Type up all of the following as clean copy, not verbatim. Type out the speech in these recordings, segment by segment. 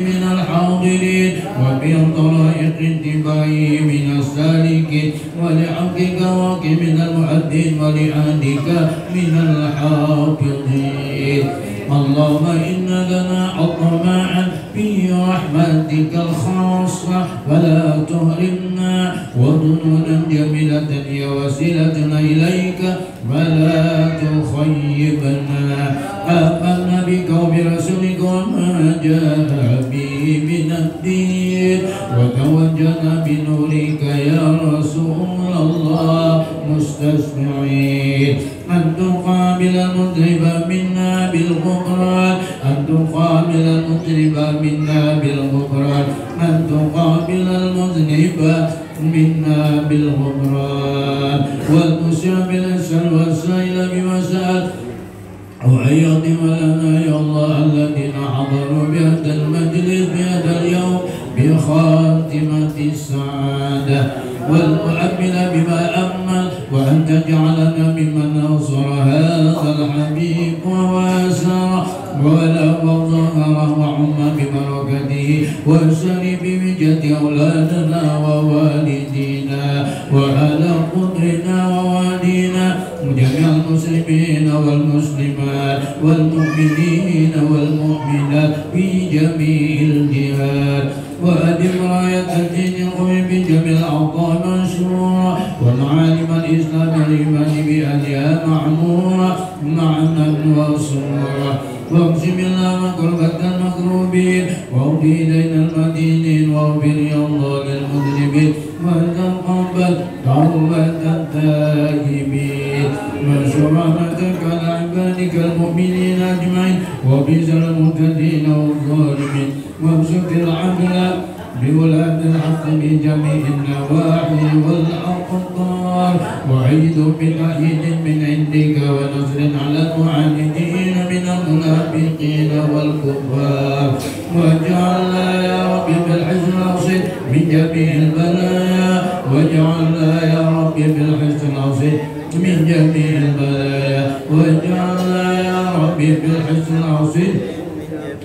من الحاضرين وبطرائق اتباعه من السالكين ولحقك واقع من المؤدين ولعهدك من الحافظين. اللهم إن لنا أطماعا في رحمتك الخاصة فلا تهرمنا وظنونا جميلة هي وسيلتنا إليك ولا تخيبنا. آمنا بك وبرسولك وما جاء به من الدين وتوجهنا بنورك يا رسول الله مستشفعين أن تقابل المذنب منا بالغفران أن تقابل المذنب منا بالغفران أن تقابل المذنب منا بالغفران والمسيء بالإحسان والسائل بما سأل وأن يختم لنا يا الله الذين حضروا بهذا المجلس بهذا اليوم بخاتمة السعادة والمؤمن بما أمل وأن تجعلنا ممن نصر هذا الحبيب وواسره ولا وظهره وعم ببركته وسر بمجد أولادنا ووالدينا وعلى قدرنا ووالدينا جميع المسلمين والمسلمات والمؤمنين والمؤمنات في جميع الجهات وأدم راية الدين القوي بجميع الأوطان منشورة ومعالم الإسلام الإيمان بأهلها معمورة معنا وصورة واقسم اللهم كربة المكروبين واغفر إلينا المدينين واغفر يا الله للمذنبين وتقبل توبة التائبين وانشر رحمتك على عبادك المؤمنين أجمعين وبزر المهتدين والظالمين وابسط العدل بولاد الحق بجميع النواحي والأقطار وعيد بالأيد من عندك ونصر على المعاندين من المنافقين والكفار واجعلنا يا رب بالحسن الأصيل من جميع البلايا واجعلنا يا رب بالحسن الأصيل من جميع البلايا واجعلنا يا رب بالحسن الأصيل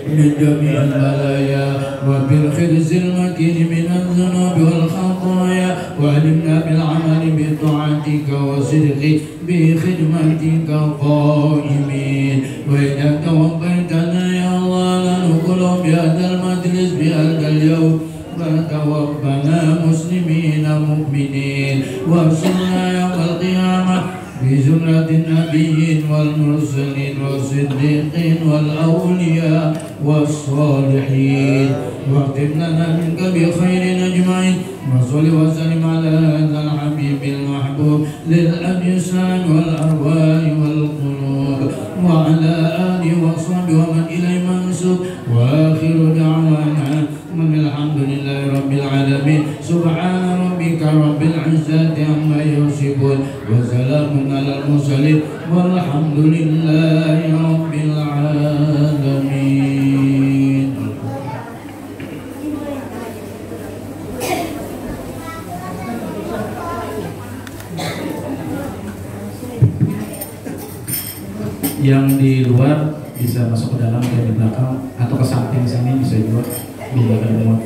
من جميع البلايا وبالخبز المكين من الذنوب والخطايا وعلمنا بالعمل بطاعتك وصدق بخدمتك قائمين وإذا توفيتنا يا الله لنقول بهذا المجلس بهذا اليوم فتوفنا مسلمين مؤمنين وارسلنا يوم القيامة بزمرة النبيين والمرسلين والصديقين والأولياء والصالحين واختم لنا منك بخير أجمعين وصل وسلم على هذا الحبيب المحبوب للأجسام والأرواح والقلوب وعلى آله وصحبه ومن إليه منسوب وآخر دعوانا من الحمد لله رب العالمين سبحان ربك رب العزة عما يصفون وسلام على المرسلين والحمد لله رب العالمين. Yang di luar bisa masuk ke dalam dan di belakang atau ke samping sini bisa juga di belakang.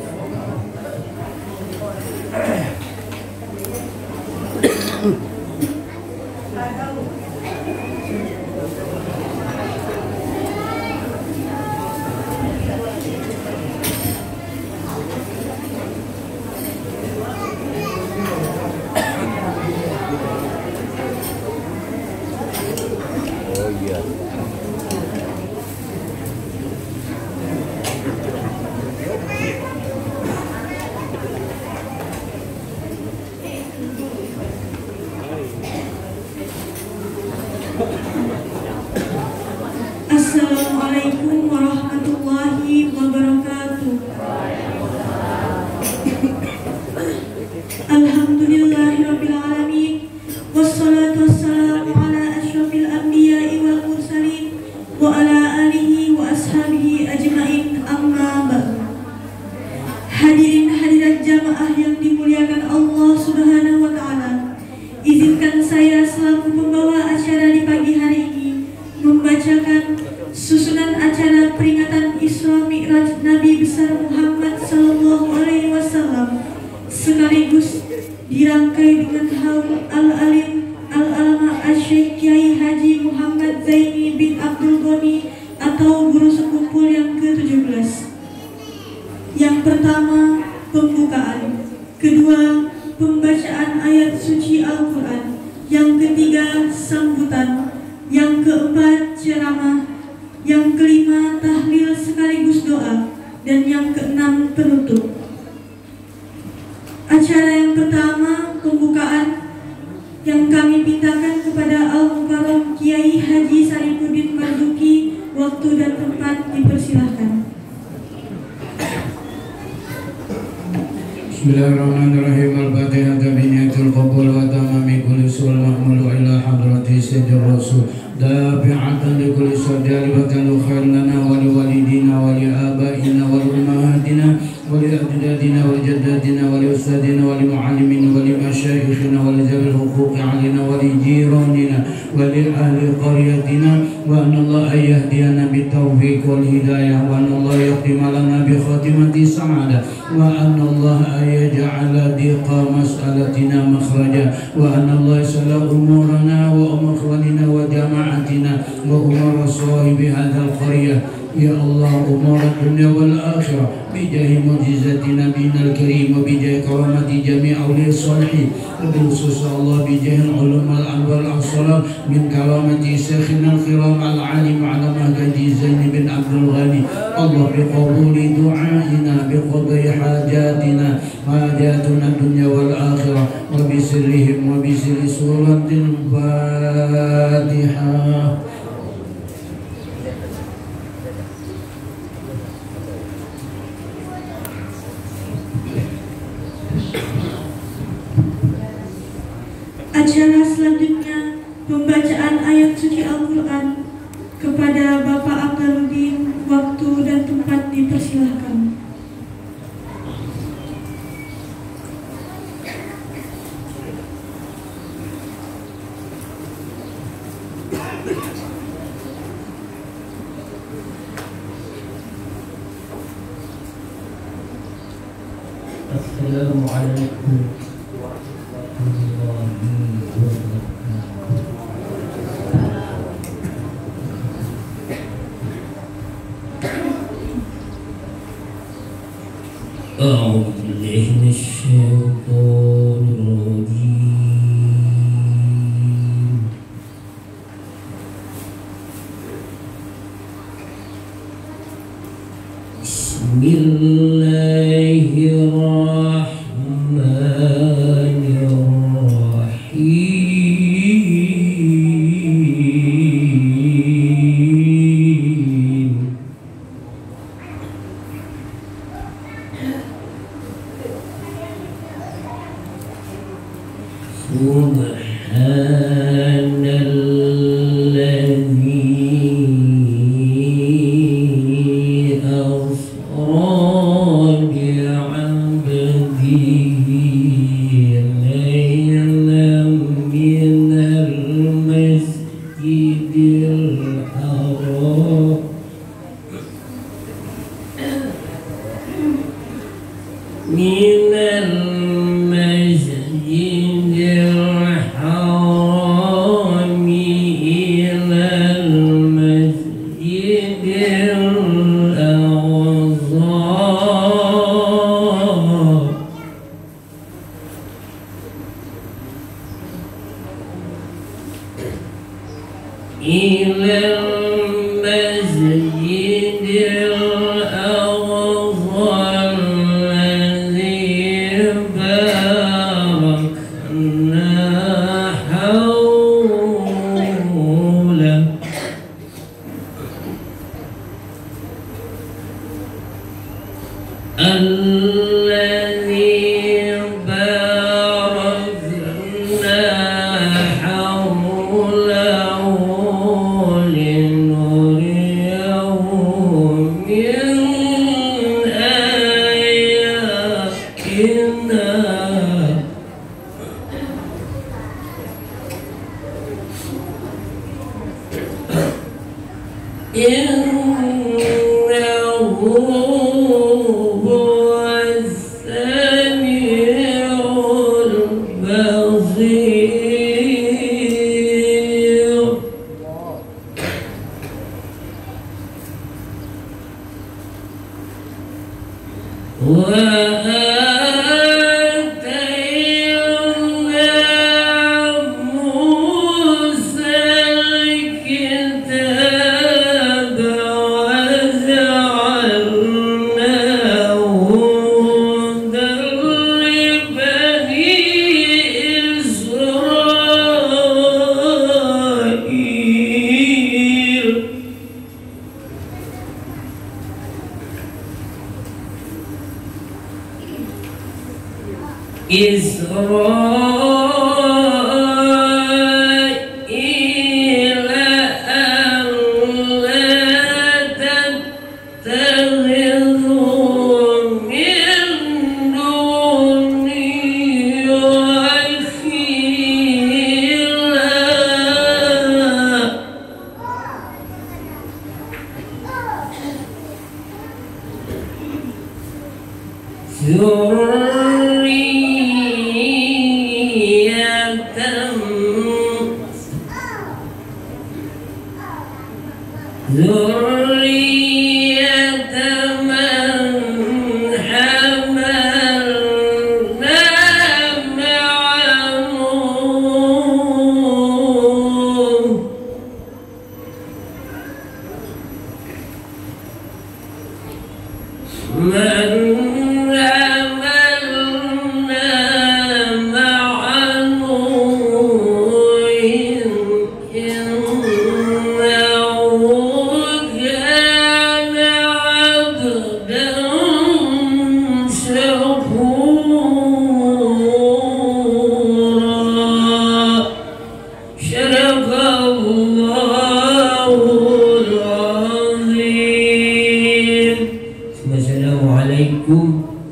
Assalamualaikum warahmatullahi wabarakatuh. Alhamdulillahirabbil alamin wassalatu wassalamu ala asyrafil anbiya'i wal mursalin wa ala alihi wa ashabihi ajmain amma ba'du. Hadirin hadirat jamaah yang dimuliakan Allah Subhanahu wa taala. Izinkan saya selaku pembawa acara di pagi hari ini membacakan susunan acara peringatan Isra Mi'raj Nabi besar Muhammad Sallallahu Alaihi Wasallam, sekaligus dirangkai dengan haul al-alim al-alama Asy-Syaikh Kiai Haji Muhammad Zaini bin Abdul Ghani atau guru sekumpul yang ke-17. Yang pertama, pembukaan. Kedua, pembacaan ayat suci Al-Quran. Yang ketiga, sambutan. Yang keempat, ceramah. Yang kelima, tahlil sekaligus doa. Dan yang keenam, penutup. Acara yang pertama, pembukaan, yang kami pintakan kepada Al-Mukarram Kiai Haji Sarifuddin Marzuki. Waktu dan tempat dipersilahkan. Bismillahirrahmanirrahim. Al-Fatihah biniyatul qabul wa tamami kulli sul mahmulu ila hadrati sayyidil rasul dafi'atan li kulli sadalibatan khair lana wa li walidina wa li abaina wa li ummahatina wa li ajdadina wa li jaddatina wa li ustadina wa li muallimina wa li masyayikhina wa li zawil huquqi alina wa li jiranina wa li ahli qaryatina wa anna Allah yahdiyana bitawfiq wal hidayah wa anna Allah yaqdim lana bi khatimati sa'adah wa anna Allah yaj'ala diqa mas'alatina makhraja wa anna Allah yasla umurana wa umur ikhwanina wa jama'atina wa umur sahibi hadzal qaryah ya Allah umur dunya wal akhirah bi jahi mu'jizati nabiyina al-karim wa bi jahi karamati jami' awliya salihin wa bi khusus Allah bi jahi ulum al-anwar al-asrar min karamati syekhina al-kiram al-alim ala mahdi Zain bin Abdul Ghani Allah bi qabuli du'aina bi qadri hajatina hajatuna dunya wal akhirah wa bi sirrihim wa bi sirri suratil Fatihah. Acara selanjutnya, pembacaan ayat suci Al-Quran. Kepada Bapak Akbaruddin, waktu dan tempat dipersilahkan. Assalamualaikum. أعوذ بالله من الشيطان الرجيم بسم الله الرحمن الرحيم سبحان الذي أسرى بعبده ليلا من المسجد الحرام من المسجد الحرام إلى المسجد الأقصى إلى المسجد الأقصى الذي باركنا حوله الذي باركنا حوله لنريه من آياتنا إنه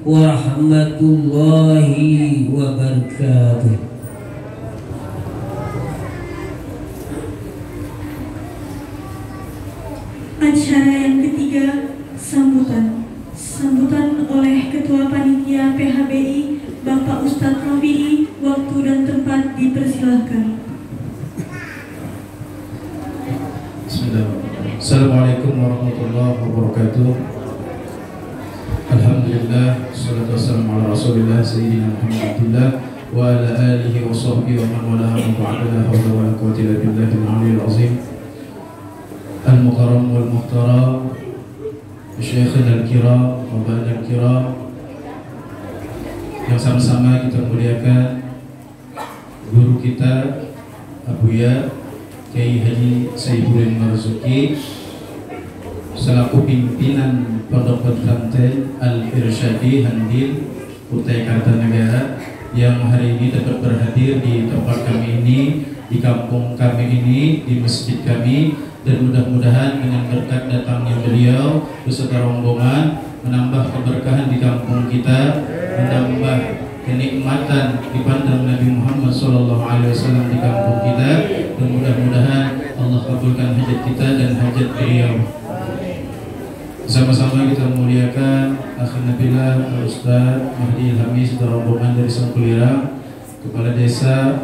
warahmatullahi wabarakatuh. Acara yang ketiga, sambutan. Sambutan oleh Ketua Panitia PHBI, Bapak Ustadz Rafi'i. Waktu dan tempat dipersilahkan. Bismillahirrahmanirrahim. Assalamualaikum warahmatullahi wabarakatuh. Alhamdulillah, salatu wassalamu ala rasulillah sayyidina Muhammadillah wa ala alihi wa sahbihi wa man wala la hawla wa la quwwata illa billahil aliyyil azim. Al-mukarram wal muhtaram, syekhina al-kiram, wabana al-kiram, yang sama-sama kita muliakan guru kita Abuya Kiai Haji Saifuddin Marzuki selaku pimpinan Pondok Pesantren Al-Irsyadi Handil Kutai Kartanegara yang hari ini dapat berhadir di tempat kami ini, di kampung kami ini, di masjid kami, dan mudah-mudahan dengan berkat datangnya beliau beserta rombongan menambah keberkahan di kampung kita, menambah kenikmatan dipandang Nabi Muhammad SAW di kampung kita, dan mudah-mudahan Allah kabulkan hajat kita dan hajat beliau. Sama-sama kita muliakan Akhir Nabilah Al-Ustaz Mahdi Ilhami serta rombongan dari Sangkulira, Kepala Desa,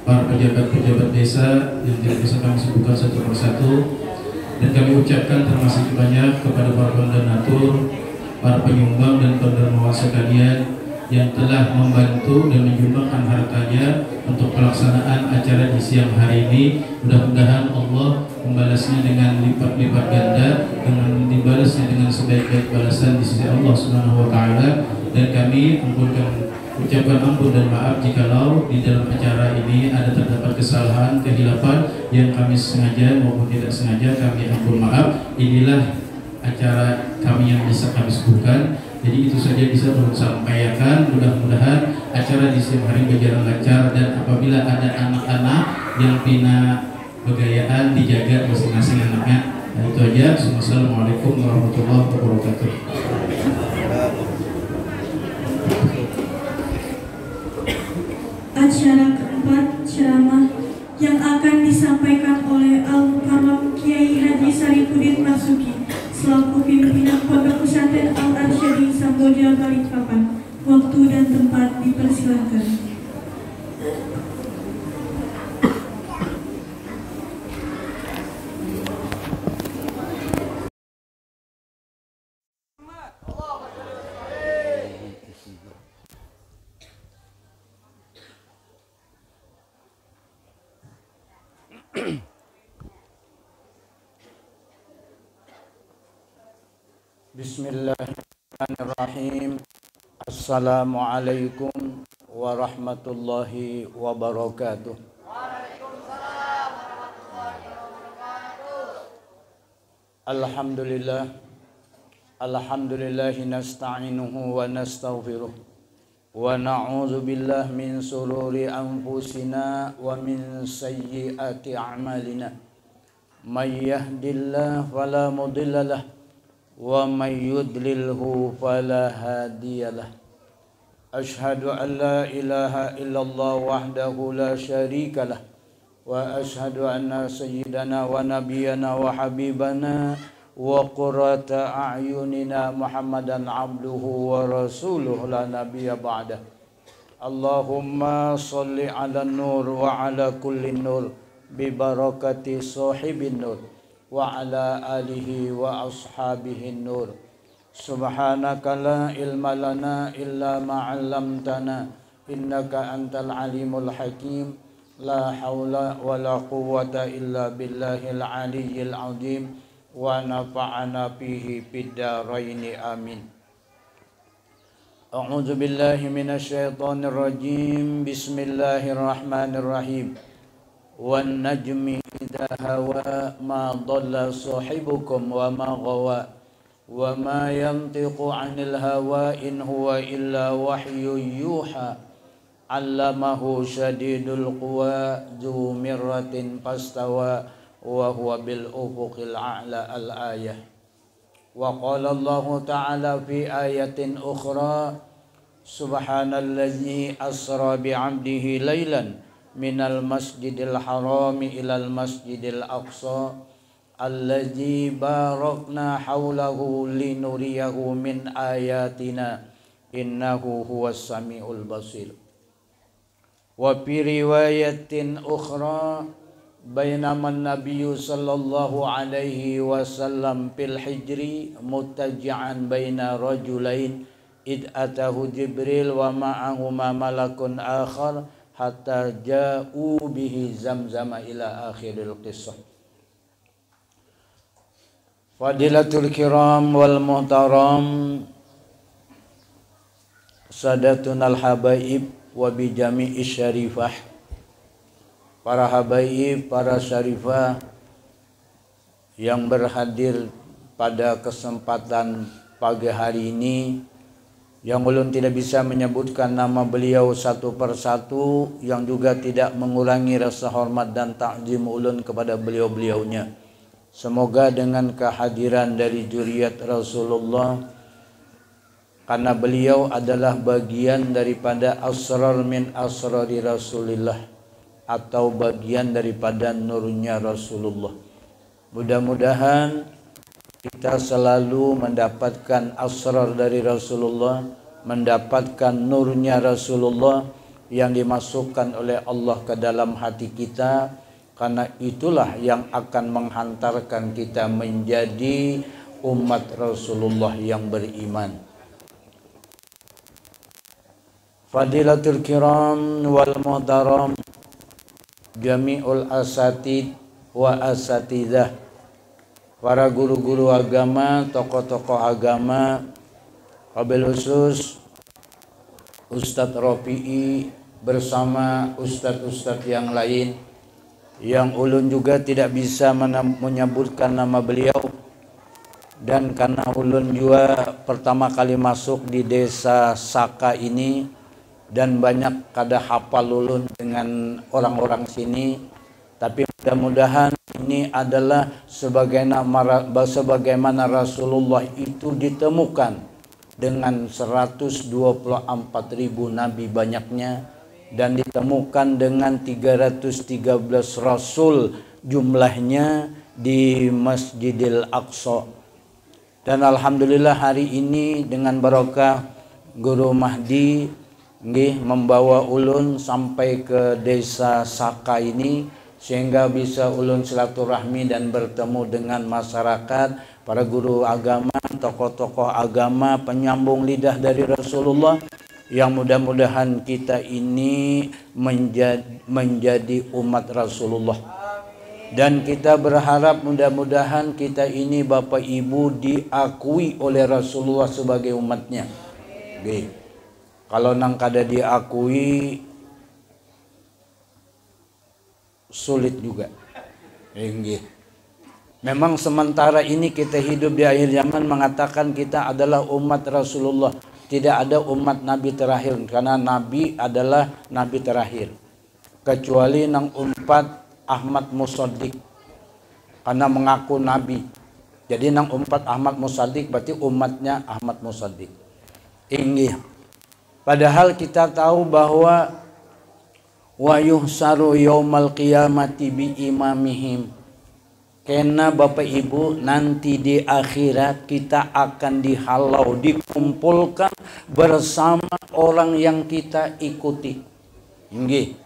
para pejabat-pejabat desa yang tidak bisa kami sebutkan satu persatu, dan kami ucapkan terima kasih banyak kepada para pendonatur, para penyumbang dan pendermawan sekalian yang telah membantu dan menyumbangkan hartanya untuk pelaksanaan acara di siang hari ini. Mudah-mudahan Allah membalasnya dengan lipat-lipat ganda, dengan dibalasnya dengan sebaik-baik balasan di sisi Allah Subhanahu wa taala, dan kami ucapkan ampun dan maaf jikalau di dalam acara ini ada terdapat kesalahan, kehilapan yang kami sengaja maupun tidak sengaja, kami ampun maaf. Inilah acara kami yang bisa kami sebutkan. Jadi itu saja bisa perlu sampaikan. Mudah-mudahan acara di siang hari berjalan lancar, dan apabila ada anak-anak yang pina begayaan dijaga masing-masing anaknya. Nah, itu aja. Assalamualaikum warahmatullahi wabarakatuh. Acara keempat, ceramah yang akan disampaikan oleh Al-Mukarram Kiai Haji Saifuddin Marzuki selaku pimpinan Pondok Pesantren Al-Irsyadi Samboja Balikpapan. Waktu dan tempat dipersilahkan. Bismillahirrahmanirrahim. Assalamualaikum warahmatullahi wabarakatuh. Waalaikumsalam warahmatullahi wabarakatuh. Alhamdulillah. Alhamdulillahi nasta'inuhu wa nastaghfiruh. Wa na'udzu billahi min sururi anfusina wa min sayyiati a'malina. May yahdihillahu fala mudilla lahu wa may yudlilhu fala hadiyalah. Ashhadu an la ilaha illallah wahdahu la syarikalah wa ashhadu anna sayyidana wa nabiyyana wa habibana wa qurrata a'yunina Muhammadan abduhu wa rasuluhu la nabiyya ba'dah. Allahumma salli ala nur wa ala kulli nur bi barakati sahibin nur wa ala alihi wa ashabihi nur. Subhanaka la ilma lana illa ma 'allamtana innaka antal alimul hakim. La haula wa la quwwata illa billahil aliyyil azim wa nafa'ana fihi fid dharain amin. A'udzu billahi minasy syaithanir rajim. Bismillahirrahmanirrahim. Wan najmi idza hawa ma dhalla sahibukum wa ma ghawa wa ma yantiqu 'anil hawa in huwa illa wahyu yuha. 'Allamahu syadidul quwa dzu mirratin fastawa wa huwa bil ufuqil a'la al-ayah. Wa qala Allah ta'ala fi ayatin ukhra subhanallazi asra bi 'abdihi lailan minal masjidil harami ilal masjidil aqsa allazi barakna haulahu linuriyahu min ayatina innahu huwas samiul basir. Wa fi riwayatin ukhra bainama an-nabiyyu sallallahu alaihi wasallam fil hijri muttaji'an baina rajulain id atahu Jibril wa ma'ahuma malakun akhar hatta ja'u bihi zamzama ila akhiril qissah. Fadilatul kiram wal muhtaram sadatunal habaib wa bi jami'i syarifah. Para habaib, para syarifah yang berhadir pada kesempatan pagi hari ini, yang ulun tidak bisa menyebutkan nama beliau satu persatu, yang juga tidak mengurangi rasa hormat dan takzim ulun kepada beliau-beliaunya. Semoga dengan kehadiran dari zuriat Rasulullah, karena beliau adalah bagian daripada asrar min asrari Rasulillah, atau bagian daripada nurnya Rasulullah. Mudah-mudahan kita selalu mendapatkan asrar dari Rasulullah, mendapatkan nurnya Rasulullah yang dimasukkan oleh Allah ke dalam hati kita, karena itulah yang akan menghantarkan kita menjadi umat Rasulullah yang beriman. Fadilatul kiram wal muhtaram jami'ul asatid wa asatidah, para guru-guru agama, tokoh-tokoh agama, wabil khusus Ustadz Rofi'i bersama ustadz-ustadz yang lain, yang ulun juga tidak bisa menyebutkan nama beliau, dan karena ulun juga pertama kali masuk di desa Saka ini dan banyak kada hafal ulun dengan orang-orang sini, tapi mudah-mudahan ini adalah sebagaimana Rasulullah itu ditemukan dengan 124.000 nabi banyaknya, dan ditemukan dengan 313 rasul jumlahnya di Masjidil Aqsa. Dan alhamdulillah hari ini dengan barokah Guru Mahdi membawa ulun sampai ke desa Saka ini, sehingga bisa ulun silaturahmi dan bertemu dengan masyarakat, para guru agama, tokoh-tokoh agama, penyambung lidah dari Rasulullah, yang mudah-mudahan kita ini menjadi umat Rasulullah. Dan kita berharap mudah-mudahan kita ini Bapak Ibu diakui oleh Rasulullah sebagai umatnya. Oke. Kalau nang kada diakui sulit juga. Memang sementara ini kita hidup di akhir zaman mengatakan kita adalah umat Rasulullah. Tidak ada umat Nabi terakhir karena Nabi adalah Nabi terakhir. Kecuali nang umpat Ahmad Musaddiq karena mengaku Nabi. Jadi nang umpat Ahmad Musaddiq berarti umatnya Ahmad Musaddiq. Inggih. Padahal kita tahu bahwa wa yuhsaru yaumal qiyamati bi imamihim. Karena Bapak Ibu nanti di akhirat kita akan dihalau, dikumpulkan bersama orang yang kita ikuti. Nggih.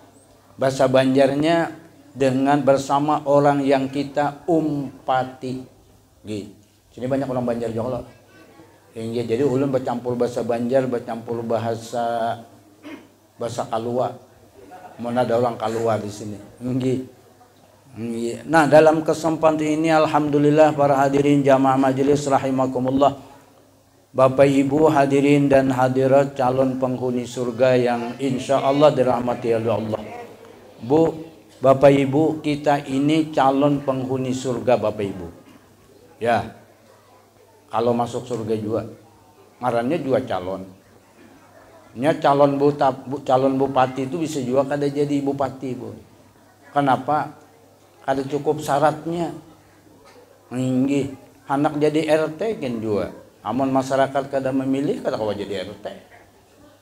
Bahasa Banjarnya dengan bersama orang yang kita umpati. Nggih. Sini banyak orang Banjar juga. Nggih, jadi ulun bercampur bahasa Banjar, bercampur bahasa Kalua. Mana ada orang Kalua di sini. Nggih. Nah, dalam kesempatan ini alhamdulillah para hadirin jamaah majelis rahimakumullah, Bapak Ibu hadirin dan hadirat calon penghuni surga yang insya Allah dirahmati oleh Allah. Bu, Bapak Ibu, kita ini calon penghuni surga Bapak Ibu. Ya, kalau masuk surga juga, ngarannya juga calon. Nya calon bupati itu bisa juga kada jadi bupati Bu. Kenapa? Ada cukup syaratnya. Nggih, anak jadi RT kan juga. Amun masyarakat kada memilih kada kawa jadi RT.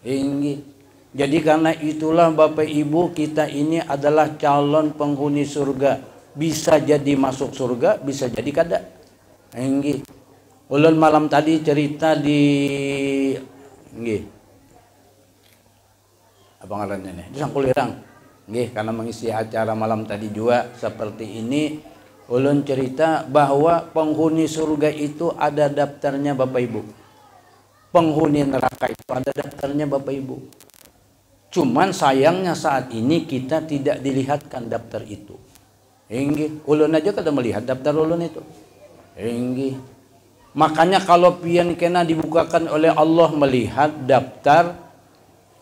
Nggih. Jadi karena itulah Bapak Ibu kita ini adalah calon penghuni surga. Bisa jadi masuk surga, bisa jadi kada. Nggih. Ulun malam tadi cerita di nggih. Apa ngarannya nih? Di Sangkulirang. Nggih, karena mengisi acara malam tadi juga seperti ini, ulun cerita bahwa penghuni surga itu ada daftarnya Bapak Ibu. Penghuni neraka itu ada daftarnya Bapak Ibu. Cuman sayangnya saat ini kita tidak dilihatkan daftar itu. Nggih, ulun aja kada melihat daftar ulun itu. Nggih. Makanya kalau pian kena dibukakan oleh Allah melihat daftar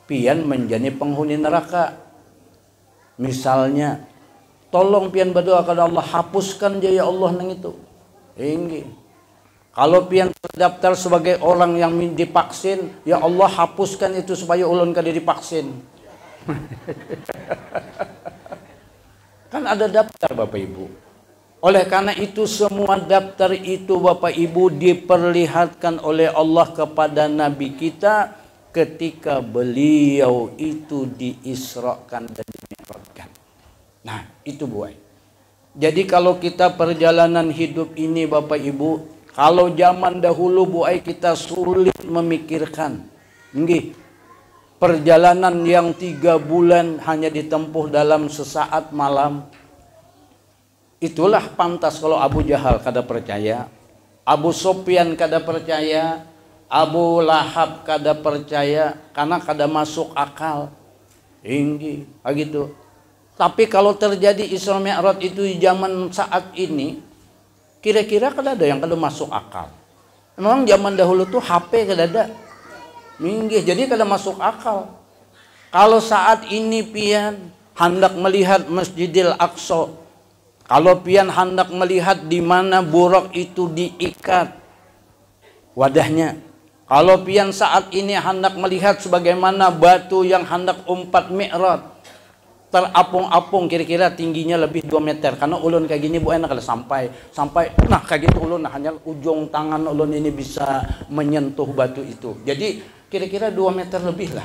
pian menjadi penghuni neraka. Misalnya, tolong pian berdoa kepada Allah hapuskan jaya Allah nang itu. Inggih. Kalau pian terdaftar sebagai orang yang divaksin, ya Allah hapuskan itu supaya ulun kada divaksin. Kan ada daftar Bapak Ibu. Oleh karena itu semua daftar itu Bapak Ibu diperlihatkan oleh Allah kepada Nabi kita ketika beliau itu diisrakan dan dimi'rajkan. Nah, itu Bu. Jadi kalau kita perjalanan hidup ini Bapak Ibu, kalau zaman dahulu Bu kita sulit memikirkan. Nggih. Perjalanan yang 3 bulan hanya ditempuh dalam sesaat malam. Itulah pantas kalau Abu Jahal kada percaya, Abu Sufyan kada percaya, Abu Lahab kada percaya karena kada masuk akal. Tinggi begitu. Tapi kalau terjadi Isra Mi'raj itu di zaman saat ini, kira-kira kada ada yang kada masuk akal. Memang zaman dahulu tuh HP kada ada. Minggih, jadi kada masuk akal. Kalau saat ini pian hendak melihat Masjidil Aqsa, kalau pian hendak melihat di mana buraq itu diikat wadahnya, kalau pian saat ini hendak melihat sebagaimana batu yang hendak umpat Mi'raj terapung-apung, kira-kira tingginya lebih 2 meter. Karena ulun kayak gini Bu enak kalau sampai nah kayak gitu ulun, nah, hanya ujung tangan ulun ini bisa menyentuh batu itu. Jadi kira-kira 2 meter lebih lah.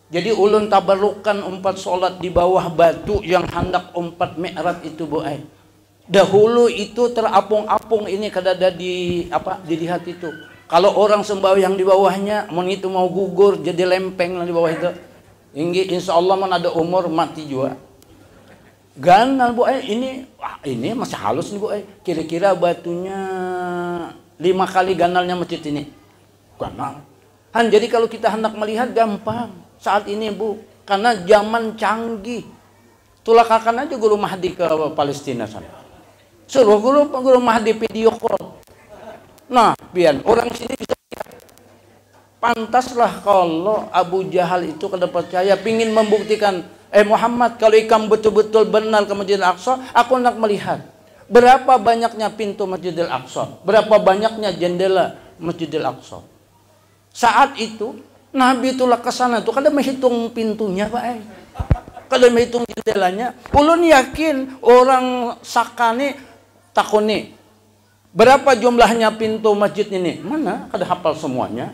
Jadi ulun tabarukan umpat sholat di bawah batu yang hendak umpat Mi'raj itu Bu. Dahulu itu terapung-apung ini kada ada dilihat itu. Kalau orang sembahyang di bawahnya, mun itu mau gugur jadi lempeng di bawah itu. Insya Allah mana ada umur mati juga. Ganal Bu, ini masih halus nih Bu. Kira-kira batunya 5 kali ganalnya masjid ini. Ganal. Jadi kalau kita hendak melihat gampang saat ini Bu, karena zaman canggih. tulakakan aja Guru Mahdi ke Palestina sana. Suruh Guru Mahdi video call. Nah, biar orang sini bisa lihat. Pantaslah kalau Abu Jahal itu kada percaya, pingin membuktikan, Muhammad, kalau ikam betul-betul benar ke Masjidil Aqsa, aku nak melihat berapa banyaknya pintu Masjidil Aqsa, berapa banyaknya jendela Masjidil Aqsa. Saat itu Nabi itulah ke sana tuh kada menghitung pintunya, Pak. Kada menghitung jendelanya. Ulun yakin orang sakane takoni, berapa jumlahnya pintu masjid ini? Mana? Kada hafal semuanya.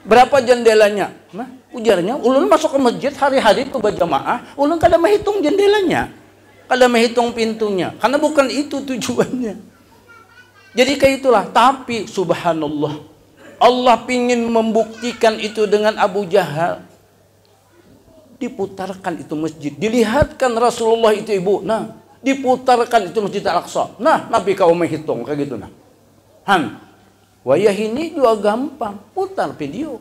Berapa jendelanya? Nah, ujarnya, ulun masuk ke masjid hari-hari ke berjamaah, ulun kada menghitung jendelanya, kada menghitung pintunya, karena bukan itu tujuannya. Jadi kayak itulah. Tapi subhanallah, Allah pingin membuktikan itu dengan Abu Jahal. Diputarkan itu masjid, dilihatkan Rasulullah itu ibu, nah diputarkan itu Masjid Al-Aqsa. Nah, Nabi kau menghitung kayak gitu nah. Wayah ini juga gampang, putar video.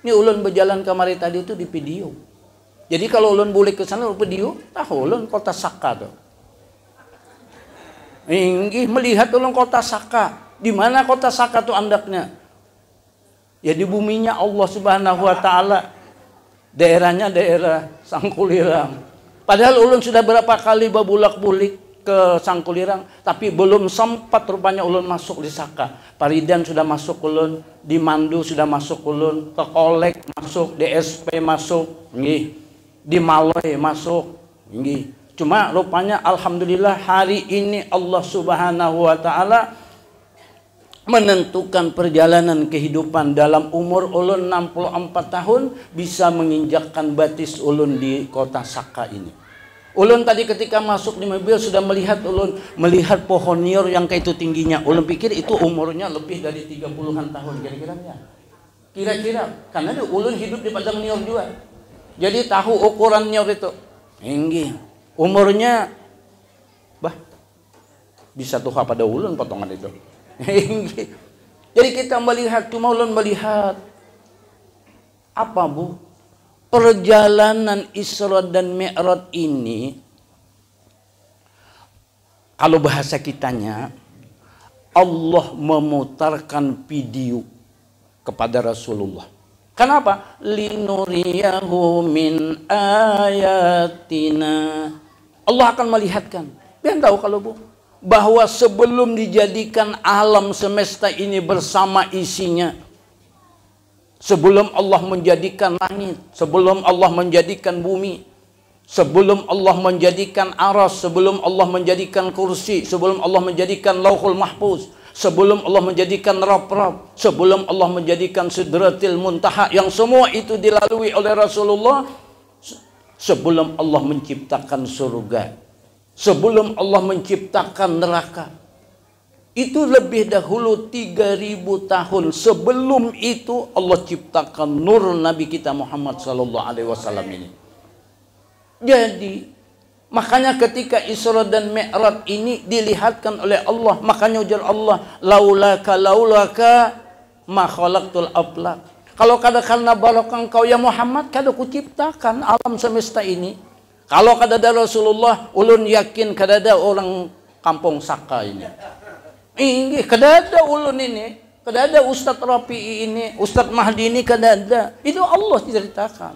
Ini ulun berjalan kemari tadi itu di video. Jadi kalau ulun boleh ke sana video, tahu ulun kota Saka tuh. Inggih melihat ulun kota Saka. Di mana kota Saka tuh andaknya? Ya di buminya Allah Subhanahu wa taala. Daerahnya daerah Sangkulirang. Padahal ulun sudah berapa kali babulak-bulik ke Sangkulirang, tapi belum sempat rupanya ulun masuk di Saka. Paridan sudah masuk ulun, di Mandu sudah masuk ulun, ke Kolek masuk, DSP masuk, nggih. Di Maloy masuk, nggih. Cuma rupanya alhamdulillah hari ini Allah Subhanahu wa taala menentukan perjalanan kehidupan dalam umur ulun 64 tahun bisa menginjakkan batis ulun di kota Saka ini. Ulun tadi ketika masuk di mobil sudah melihat pohon nior yang kayak itu tingginya. Ulun pikir itu umurnya lebih dari 30-an tahun kira-kiranya. Kira-kira karena ulun hidup di padang nior juga. Jadi tahu ukuran nior itu. Tinggi. Umurnya bisa tuh pada ulun potongan itu. Jadi kita melihat, cuma ulun melihat apa Bu? Perjalanan Isra dan Mi'raj ini, kalau bahasa kitanya, Allah memutarkan video kepada Rasulullah. Kenapa? Linuriyahu min ayatina. Allah akan melihatkan. Biar tahu kalau Bu, bahwa sebelum dijadikan alam semesta ini bersama isinya, sebelum Allah menjadikan langit, sebelum Allah menjadikan bumi, sebelum Allah menjadikan aras, sebelum Allah menjadikan kursi, sebelum Allah menjadikan lauhul mahfuz, sebelum Allah menjadikan rab-rab, sebelum Allah menjadikan sidratil muntaha, yang semua itu dilalui oleh Rasulullah, sebelum Allah menciptakan surga, sebelum Allah menciptakan neraka. Itu lebih dahulu 3000 tahun sebelum itu Allah ciptakan nur Nabi kita Muhammad sallallahu alaihi wasallam ini. Jadi makanya ketika Isra dan Mi'raj ini dilihatkan oleh Allah, makanya ujar Allah, laulaka ma khalaqtul aflaq. Kalau kada karena barokah engkau ya Muhammad, kada kuciptakan alam semesta ini. Kalau kada ada Rasulullah, ulun yakin kada ada orang kampung Saka ini. Ini kada ada ulun ini, kada ada Ustadz Rafi'i ini, Ustadz Mahdi ini kada ada. Itu Allah diceritakan.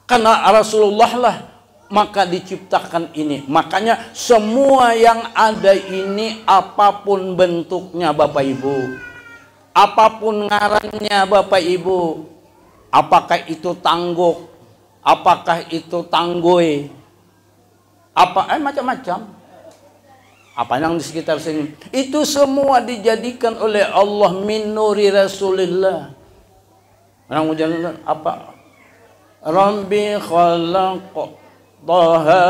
Karena Rasulullah lah maka diciptakan ini. Makanya semua yang ada ini apapun bentuknya Bapak Ibu, apapun ngarannya Bapak Ibu, apakah itu tangguk, apakah itu tanggoy, macam-macam. Apa yang di sekitar sini, itu semua dijadikan oleh Allah min nuri Rasulillah. Orang ujian apa? Rabbi khalaqtaha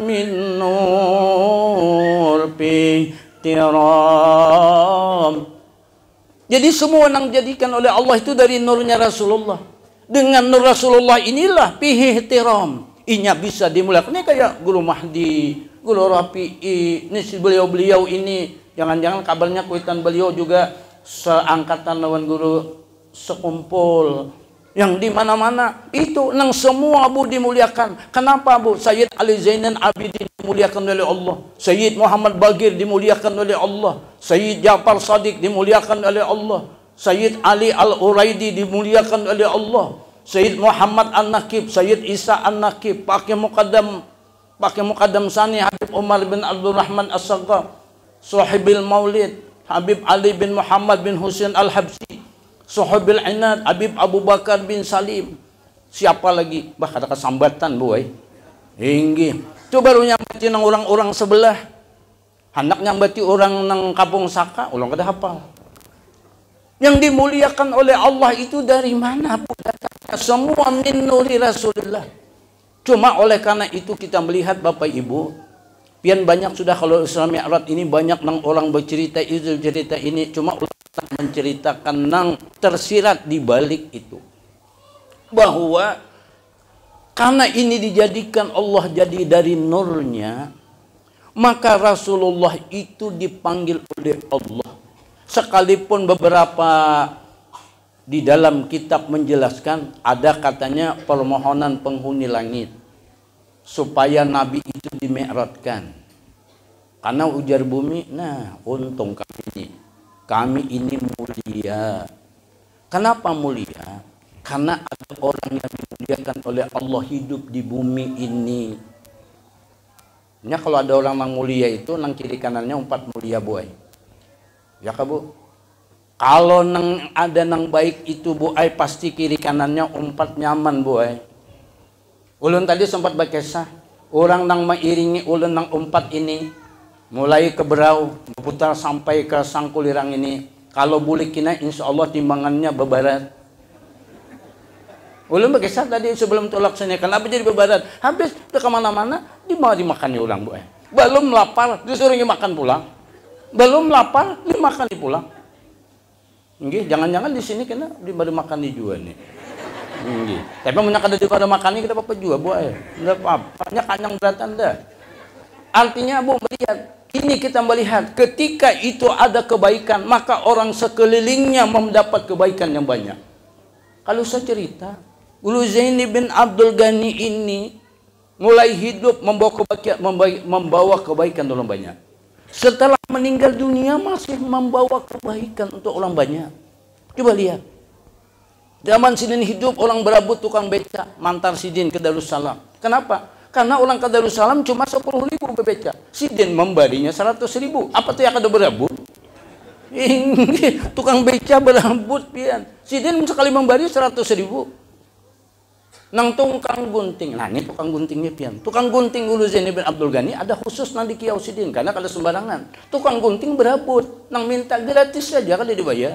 min nur tiram. Jadi semua yang dijadikan oleh Allah itu dari nurnya Rasulullah. Dengan nur Rasulullah inilah pihi tiram. Inya bisa dimulakan. Ini kayak Guru Mahdi, Guru Rafi'i, ini beliau-beliau ini, jangan-jangan kabarnya kuitan beliau juga seangkatan lawan guru sekumpul yang di mana-mana itu nang semua Bu dimuliakan. Kenapa Bu? Sayyid Ali Zainal Abidin dimuliakan oleh Allah, Sayyid Muhammad Bagir dimuliakan oleh Allah, Sayyid Ja'far Shadiq dimuliakan oleh Allah, Sayyid Ali Al-Uraidi dimuliakan oleh Allah, Sayyid Muhammad An-Naqib, Sayyid Isa An-Naqib, Pakai Muqaddam Sani Habib Umar bin Abdul Rahman As-Saghar, Sahibil Maulid Habib Ali bin Muhammad bin Husain Al-Habsi, Sahibil Inad Habib Abu Bakar bin Salim. Siapa lagi? Bah ada kesambatan boy. Hinggi. Itu baru nyambati nang orang-orang sebelah. Hendak nyambati orang nang Kampung Saka, ulang kada hafal. Yang dimuliakan oleh Allah itu dari mana Bu datangnya? Semua min nuri Rasulullah. Cuma oleh karena itu kita melihat Bapak Ibu, pian banyak sudah kalau Isra Mi'raj ini banyak nang orang bercerita itu cerita ini, cuma menceritakan nang tersirat di balik itu bahwa karena ini dijadikan Allah jadi dari nurnya, maka Rasulullah itu dipanggil oleh Allah. Sekalipun beberapa di dalam kitab menjelaskan ada katanya permohonan penghuni langit supaya Nabi itu dimi'rajkan. Karena ujar bumi, nah untung kami ini mulia. Kenapa mulia? Karena ada orang yang dimuliakan oleh Allah hidup di bumi ini. Ya kalau ada orang yang mulia itu nang kiri kanannya 4 mulia boy. Ya kah Bu? Kalau nang ada nang baik itu boy pasti kiri kanannya 4 nyaman boy. Ulun tadi sempat berkisah orang nang mengiringi ulun nang 4 ini. Mulai ke Berau, berputar sampai ke Sangkulirang ini. Kalau boleh kina, insya Allah timbangannya bebarat. Ulun berkisah tadi sebelum tolak sini. Kenapa jadi bebarat? Habis ke kemana-mana, dimakan orang Bu. Belum lapar, disuruh makan pulang. Belum lapar, dimakan pulang. Nggih, jangan-jangan di sini kena diberi makan di juga nih. Nggih. Tapi menyak ada di pada makan ini kita apa juga Bu. Enggak apa-apa, kanyang beratan dah. Artinya Bu melihat, ini kita melihat ketika itu ada kebaikan, maka orang sekelilingnya mendapat kebaikan yang banyak. Kalau saya cerita, Ulu Zaini bin Abdul Ghani ini mulai hidup membawa kebaikan orang banyak. Setelah meninggal dunia masih membawa kebaikan untuk orang banyak. Coba lihat. Zaman Sidin hidup orang berabut tukang beca, mantar Sidin ke Darussalam. Kenapa? Karena orang ke Darussalam cuma 10.000 bebeca. Sidin memberinya 100.000. Apa tuh yang ada berabut? Tukang beca berabut pian. Sidin sekali memberi 100.000. Nang tukang gunting. Nah ini tukang guntingnya pian. Tukang gunting Ulu Zaini bin Abdul Ghani ada khusus nang di Kiau Sidin. Karena kada sembarangan. Tukang gunting berabut. Nang minta gratis saja kada dibayar.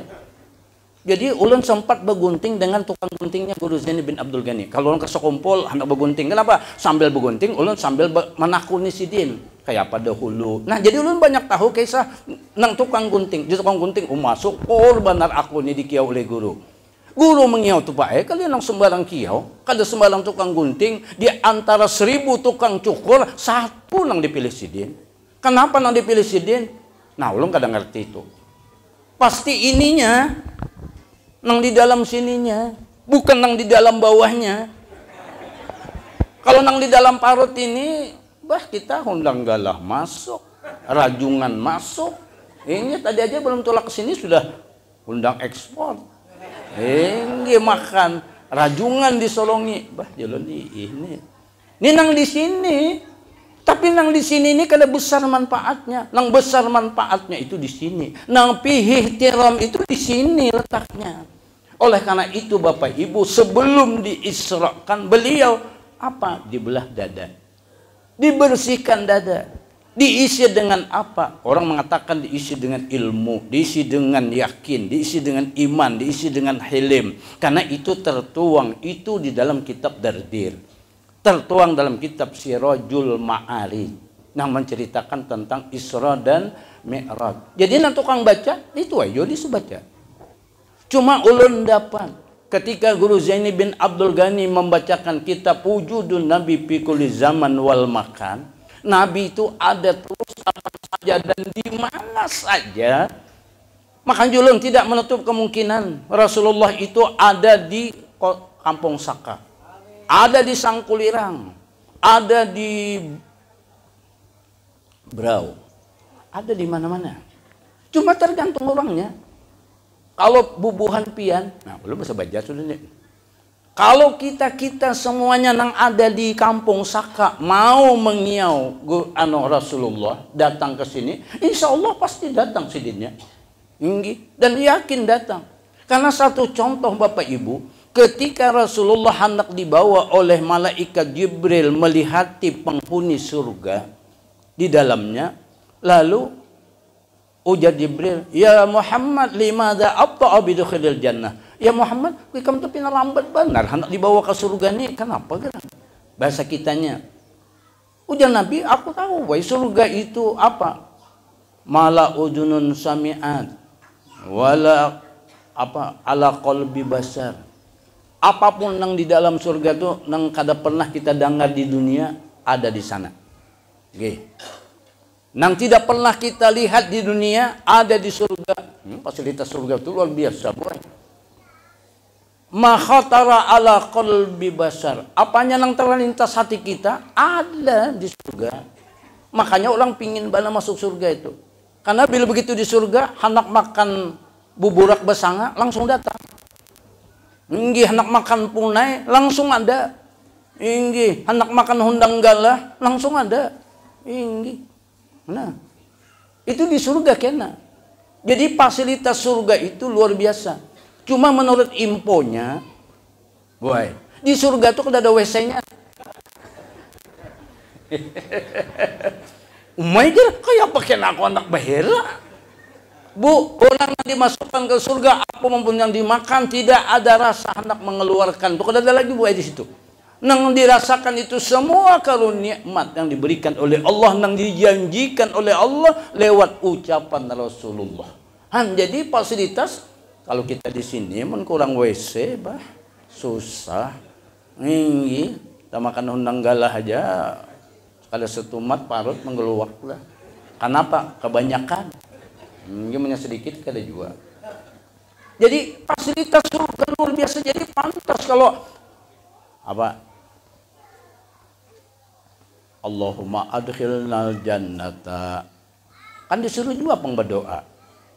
Jadi ulun sempat bergunting dengan tukang guntingnya Guru Zaini bin Abdul Ghani. Kalau ulun kesekumpul hendak bergunting, kenapa? Sambil bergunting ulun sambil menakuni Sidin kayak apa dahulu. Nah, jadi ulun banyak tahu kisah nang tukang gunting. Di tukang gunting masuk benar aku ni di kiau oleh guru. Guru mengiau tu Pak, kalian nang sembarang kiau, kada sembarang tukang gunting, di antara 1000 tukang cukur, 1 nang dipilih Sidin. Kenapa nang dipilih Sidin? Nah, ulun kada ngerti itu. Pasti ininya nang di dalam sininya, bukan nang di dalam bawahnya. Kalau nang di dalam parut ini, bah kita undang galah masuk, rajungan masuk. Ini tadi aja belum tolak ke sini sudah undang ekspor. Ini makan rajungan disolongi, bah jalan ini. Ini nang di sini. Tapi nang di sini ini kada besar manfaatnya. Nang besar manfaatnya itu di sini. Nang pihih tiram itu di sini letaknya. Oleh karena itu Bapak Ibu sebelum diisrakan beliau apa? Dibelah dada. Dibersihkan dada. Diisi dengan apa? Orang mengatakan diisi dengan ilmu, diisi dengan yakin, diisi dengan iman, diisi dengan hilim. Karena itu tertuang itu di dalam kitab Dardir. Tertuang dalam kitab Sirajul Ma'arij yang menceritakan tentang Isra dan Mi'raj. Jadi nang tukang baca itu aja disebaca. Cuma ulun dapat ketika Guru Zaini bin Abdul Ghani membacakan kitab Wujudun Nabi fi kulli zaman wal makan. Nabi itu ada terus kapan saja dan di mana saja. Maka ulun tidak menutup kemungkinan Rasulullah itu ada di Kampung Saka, ada di Sangkulirang, ada di Brau, ada di mana-mana. Cuma tergantung orangnya. Kalau bubuhan pian, nah belum bisa baca sudah nih. Kalau kita semuanya yang ada di Kampung Saka mau mengiau Rasulullah datang ke sini, insya Allah pasti datang sidinnya. Dan yakin datang. Karena satu contoh Bapak Ibu, ketika Rasulullah hendak dibawa oleh malaikat Jibril melihati penghuni surga di dalamnya, lalu ujar Jibril, "Ya Muhammad, limadza abta'a bidukhilil jannah?" Ya Muhammad, kamu tuh pina lambat benar hendak dibawa ke surga nih. Kenapa kan? Bahasa kitanya. Ujar Nabi, aku tahu, wahai surga itu apa? Mala udunun sami'at wala apa ala qalbi basar. Apapun yang di dalam surga itu yang kada pernah kita dengar di dunia ada di sana. Oke. Yang tidak pernah kita lihat di dunia ada di surga. Fasilitas surga itu luar biasa, boy. Ma khatara ala qalbi basar. Apanya yang terlintas hati kita ada di surga. Makanya orang pingin bana masuk surga itu. Karena bila begitu di surga, hendak makan buburak besanga langsung datang. Inggih hendak makan punai langsung ada. Inggih hendak makan hundang galah langsung ada. Inggih. Nah, itu di surga kena. Jadi fasilitas surga itu luar biasa. Cuma menurut infonya, boy, di surga tuh kada ada WC-nya. Umay dia kayak pakai aku anak bahera. Bu, orang yang dimasukkan ke surga apapun yang dimakan tidak ada rasa hendak mengeluarkan. Tuh kada ada lagi buat di situ. Nang dirasakan itu semua karunia nikmat yang diberikan oleh Allah, yang dijanjikan oleh Allah lewat ucapan Rasulullah. Jadi fasilitas kalau kita di sini mun kurang WC bah susah. Ini kita makan undang galah aja kada setumat parut menggeluak lah. Kenapa? Kebanyakan. Gimana sedikit kada juga. Jadi fasilitas surga luar biasa. Jadi pantas kalau apa? Allahumma adkhilnal jannata. Kan disuruh juga berdoa.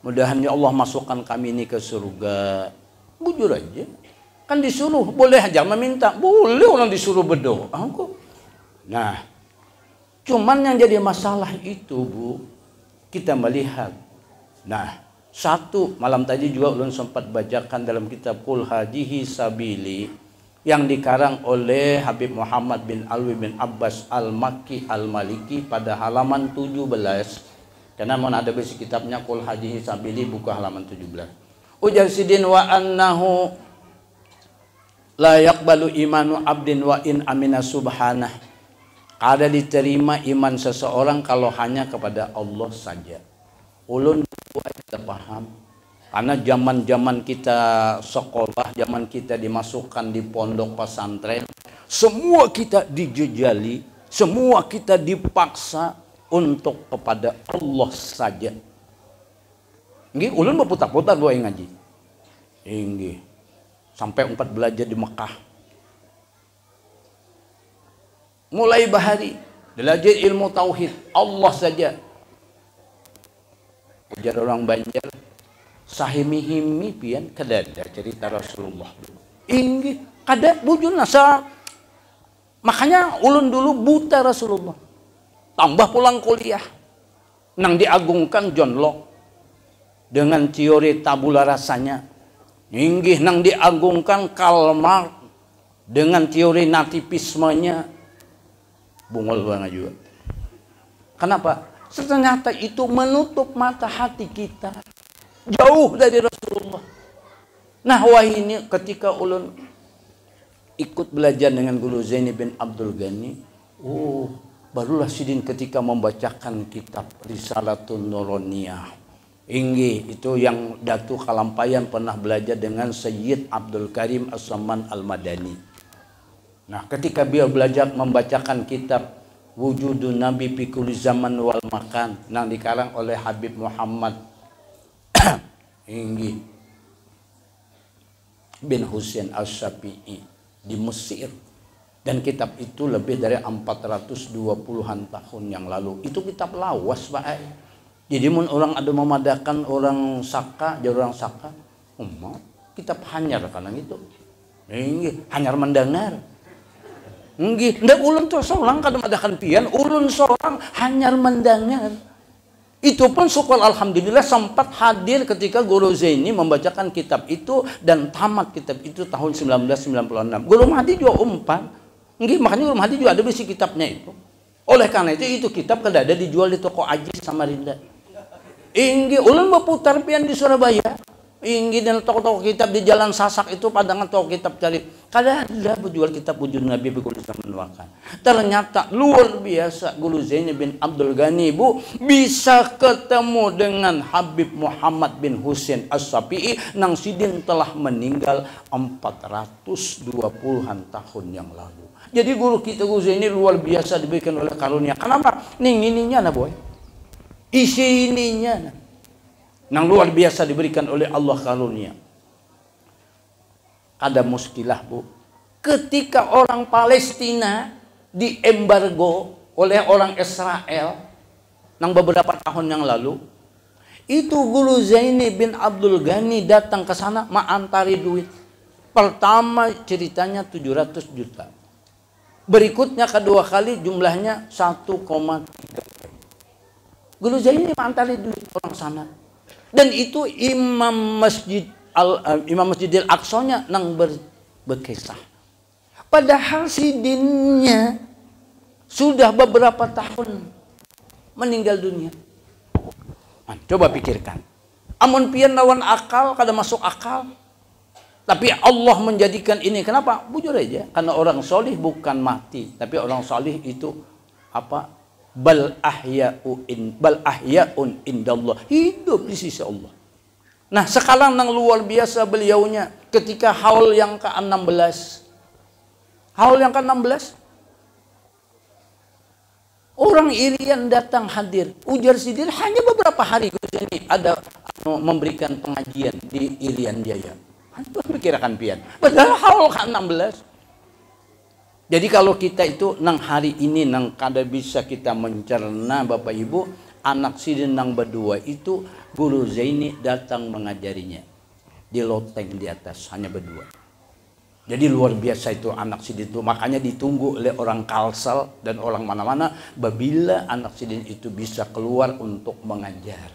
Mudahan ya Allah masukkan kami ini ke surga. Bujur aja. Kan disuruh, boleh aja meminta. Boleh orang disuruh berdoa. Nah, cuman yang jadi masalah itu, Bu, kita melihat. Nah, satu malam tadi juga ulun sempat bacakan dalam kitab Qul Hadihi Sabili yang dikarang oleh Habib Muhammad bin Alwi bin Abbas Al-Makki Al-Maliki pada halaman 17. Karena mau ada besi kitabnya Qul Hadihi Sabili buka halaman 17. Ujar sidin wa annahu la yaqbalu imanu abdin wa in amina subhanah. Ada diterima iman seseorang kalau hanya kepada Allah saja. Ulun kita paham. Karena zaman-zaman kita sekolah, zaman kita dimasukkan di pondok pesantren, semua kita dijejali, semua kita dipaksa untuk kepada Allah saja. Nggih, ulun berputar-putar doa ngaji. Nggih. Sampai 4 belajar di Mekah. Mulai bahari belajar ilmu tauhid Allah saja. Ujar orang Banjar, sahimi-himi pian kada ada cerita Rasulullah. Inggih, kada bujur nasa. Makanya ulun dulu buta Rasulullah. Tambah pulang kuliah. Nang diagungkan John Locke dengan teori tabula rasanya. Inggih nang diagungkan Karl Marx dengan teori nativismenya. Bungol banget juga. Kenapa? Ternyata itu menutup mata hati kita. Jauh dari Rasulullah. Nah, wah ini ketika ulun ikut belajar dengan Guru Zaini bin Abdul Ghani. Barulah sidin ketika membacakan kitab Risalatun Nuroniyah. Inggih, itu yang Datu Kalampayan pernah belajar dengan Sayyid Abdul Karim As-Saman Al-Madani. Nah, ketika beliau belajar membacakan kitab Wujudun Nabi fi kulli zaman wal makan yang dikarang oleh Habib Muhammad Inggih bin Husain As-Syafi'i. di Mesir. Dan kitab itu lebih dari 420-an tahun yang lalu. Itu kitab lawas, Pak. Jadi mun orang ada memadakan orang Saka, jadi orang Saka, kitab hanyar karena itu. Hanyar mendengar. Nggih, ndak ulun tuh seorang kada madakan pian, ulun seorang hanyar mendengar. Itu pun syukur alhamdulillah sempat hadir ketika Guru Zaini membacakan kitab itu dan tamat kitab itu tahun 1996. Guru Mahdi juga umpan. Nggih, makanya Guru Mahdi juga ada besi kitabnya itu. Oleh karena itu kitab kada ada dijual di toko Ajis Samarinda. Nggih, ulun berputar pian di Surabaya. Ingin dan toko-toko kitab di Jalan Sasak itu padangan toko kitab cari. Kada ada berjual kitab wujud Nabi Guru Zaman. Ternyata luar biasa Guru Zaini bin Abdul Ghani, Bu, bisa ketemu dengan Habib Muhammad bin Husain As-Safi'i nang sidin telah meninggal 420-an tahun yang lalu. Jadi guru kita Guru Zaini luar biasa diberikan oleh karunia. Kenapa? Ning ininya nah boy. Isi ininya nah. Yang luar biasa diberikan oleh Allah karunia. Ada muskilah, Bu. Ketika orang Palestina diembargo oleh orang Israel nang beberapa tahun yang lalu, itu Guru Zaini bin Abdul Ghani datang ke sana mengantari duit. Pertama ceritanya 700 juta. Berikutnya kedua kali jumlahnya 1,3. Guru Zaini mengantari duit orang sana. Dan itu Imam Masjidil Aqsa-nya nang berkisah. Padahal sidinnya sudah beberapa tahun meninggal dunia. Coba pikirkan. Amun pian lawan akal kada masuk akal. Tapi Allah menjadikan ini. Kenapa? Bujur aja. Karena orang solih bukan mati, tapi orang solih itu apa? Bal ahya'un indallah, hidup di sisi Allah. Nah, sekarang nang luar biasa beliaunya ketika haul yang ke-16. Haul yang ke-16. Orang Irian datang hadir. Ujar sidin hanya beberapa hari ini ada memberikan pengajian di Irian Jaya. Antum pikirkan pian. Padahal haul ke-16. Jadi kalau kita itu nang hari ini nang kada bisa kita mencerna Bapak Ibu, anak sidin nang berdua itu Guru Zaini datang mengajarinya di loteng di atas hanya berdua. Jadi luar biasa itu anak sidin itu, makanya ditunggu oleh orang Kalsel dan orang mana-mana bila anak sidin itu bisa keluar untuk mengajar.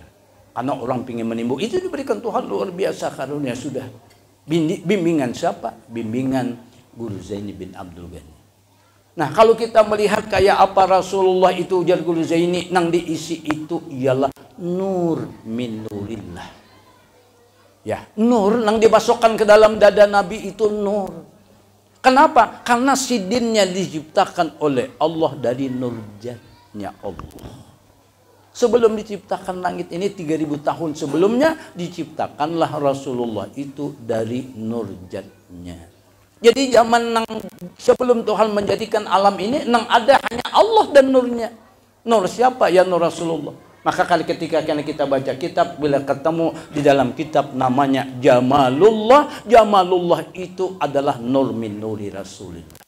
Karena orang pingin menimbul itu diberikan Tuhan luar biasa karunia sudah. Bimbingan siapa? Bimbingan Guru Zaini bin Abdul Ghani. Nah, kalau kita melihat kayak apa Rasulullah itu ujar Guru Zaini nang diisi itu ialah nur min nurillah. Ya, nur nang dimasukkan ke dalam dada Nabi itu nur. Kenapa? Karena sidinnya diciptakan oleh Allah dari nurjatnya Allah. Sebelum diciptakan langit ini 3000 tahun sebelumnya diciptakanlah Rasulullah itu dari nurjatnya. Jadi zaman nang sebelum Tuhan menjadikan alam ini nang ada hanya Allah dan nurnya. Nur siapa? Ya nur Rasulullah. Maka ketika kita baca kitab, bila ketemu di dalam kitab namanya Jamalullah, Jamalullah itu adalah nur min nuri Rasulullah.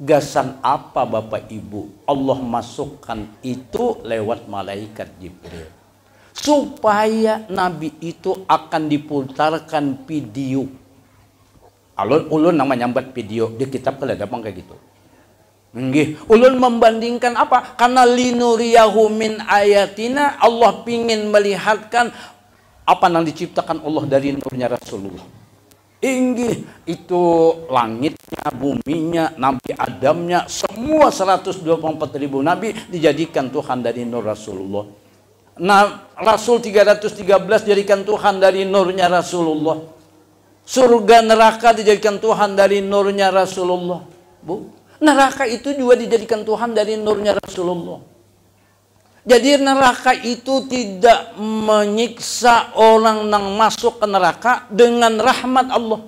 Gasan apa Bapak Ibu? Allah masukkan itu lewat malaikat Jibril. Supaya Nabi itu akan diputarkan video. Ulun namanya nyambat video di kitab kalau ada kayak gitu. Nggih, ulun membandingkan apa? Karena linuriyahu min ayatina, Allah pingin melihatkan apa yang diciptakan Allah dari nurnya Rasulullah. Inggih, itu langitnya, buminya, Nabi Adamnya, semua 124.000 Nabi dijadikan Tuhan dari nur Rasulullah. Nah, Rasul 313 dijadikan Tuhan dari nurnya Rasulullah. Surga neraka dijadikan Tuhan dari nurnya Rasulullah. Bu, neraka itu juga dijadikan Tuhan dari nurnya Rasulullah. Jadi neraka itu tidak menyiksa orang yang masuk ke neraka dengan rahmat Allah.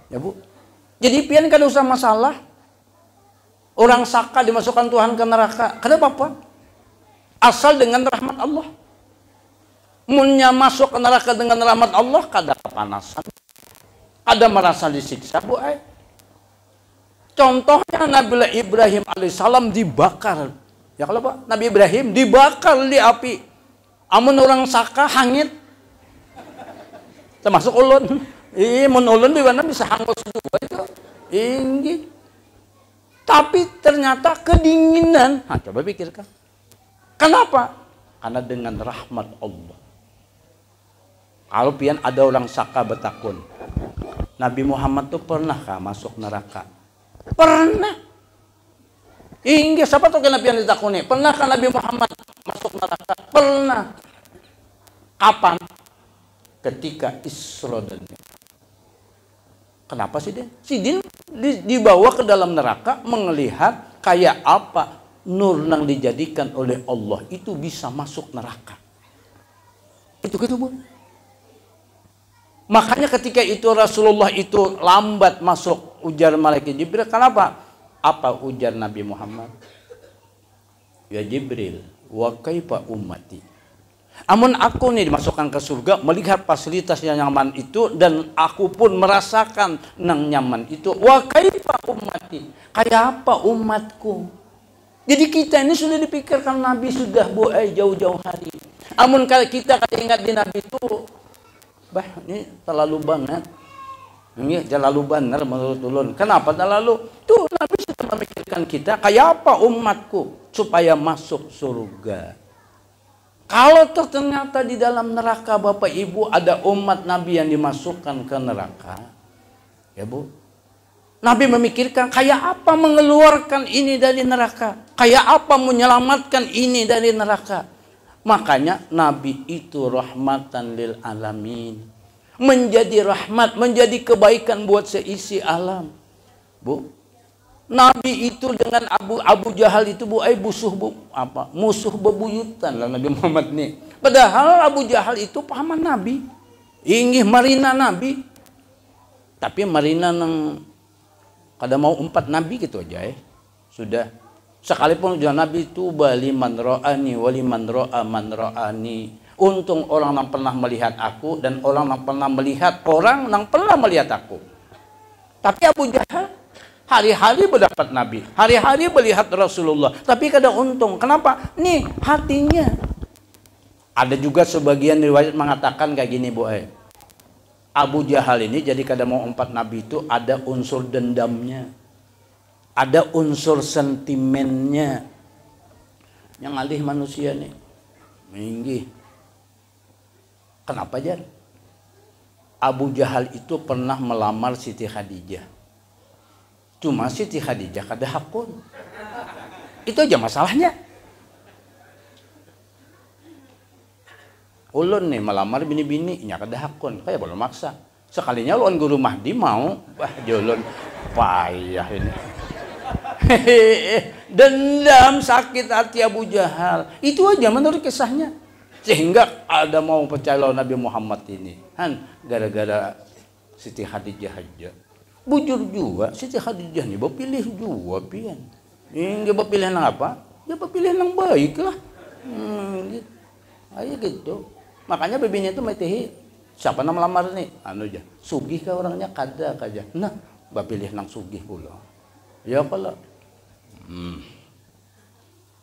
Ya Bu. Jadi pian kada usah masalah. Orang Saka dimasukkan Tuhan ke neraka. Kada apa-apa. Asal dengan rahmat Allah. Munnya masuk ke neraka dengan rahmat Allah kada kepanasan. Ada merasa disiksa Bu. Contohnya Nabi Ibrahim alaihissalam dibakar. Ya kalau Pak, Nabi Ibrahim dibakar di api. Amun orang saka hangit. Termasuk ulun. Mun ulun di mana bisa hangus juga itu. Inggih. Tapi ternyata kedinginan. Nah, coba pikirkan. Kenapa? Karena dengan rahmat Allah. Kalau pian ada orang saka betakun. Nabi Muhammad tuh pernahkah masuk neraka? Pernah. Inggih, siapa tuh Nabi yang ditakuni? Pernahkah Nabi Muhammad masuk neraka? Pernah. Kapan? Ketika Isra dan Mi'raj. Kenapa sih Din? Si Din dibawa ke dalam neraka melihat kayak apa nur yang dijadikan oleh Allah itu bisa masuk neraka. Itu gitu Bu. Makanya ketika itu Rasulullah itu lambat masuk, ujar malaikat Jibril. Kenapa? Apa ujar Nabi Muhammad? Ya Jibril, wa kaifa ummati? Amun aku nih dimasukkan ke surga, melihat fasilitas yang nyaman itu, dan aku pun merasakan nang nyaman itu. Wa kaifa ummati? Kayak apa umatku? Jadi kita ini sudah dipikirkan Nabi sudah jauh-jauh hari. Amun kalau kita ingat di Nabi itu, bah ini terlalu banget. Ini terlalu benar menurut ulun. Kenapa terlalu? Tuh Nabi sudah memikirkan kita kayak apa umatku supaya masuk surga. Kalau ternyata di dalam neraka Bapak Ibu ada umat Nabi yang dimasukkan ke neraka, ya Bu, Nabi memikirkan kayak apa mengeluarkan ini dari neraka, kayak apa menyelamatkan ini dari neraka. Makanya Nabi itu rahmatan lil alamin, menjadi rahmat, menjadi kebaikan buat seisi alam. Bu, Nabi itu dengan Abu Jahal itu Bu, musuh bebuyutan lah Nabi Muhammad nih. Padahal Abu Jahal itu paman Nabi, inggih marina Nabi. Tapi marina nang kada mau empat Nabi gitu aja sudah. Sekalipun ujar Nabi itu baliman ro'ani waliman ro'a man ro'ani. Untung orang yang pernah melihat aku dan orang yang pernah melihat orang yang pernah melihat aku. Tapi Abu Jahal hari-hari berdapat Nabi, hari-hari melihat Rasulullah, tapi kada untung. Kenapa? Nih hatinya. Ada juga sebagian riwayat mengatakan kayak gini Bu. Abu Jahal ini jadi kada mau empat Nabi itu ada unsur dendamnya, ada unsur sentimennya. Yang alih manusia nih, minggih. Kenapa Jan? Abu Jahal itu pernah melamar Siti Khadijah. Cuma Siti Khadijah kada hakun. Itu aja masalahnya. Ulun nih melamar bini-bini nya kada hakun, kayak belum maksa. Sekalinya ulun guru Mahdi mau, jolon payah ini. Dendam sakit hati Abu Jahal. Itu aja menurut kisahnya. Sehingga ada mau percaya Nabi Muhammad ini. Gara-gara Siti Khadijah aja. Bujur juga Siti Khadijah nih bapilih juga pian. Ini bapilih nang apa? Dia bapilih nang baik lah. Gitu. Ayo gitu. Makanya bebinya itu metihi siapa nama lamar nih? Anu aja. Sugih ke orangnya kada kaja. Nah, bapilih nang sugih pula. Ya kalau.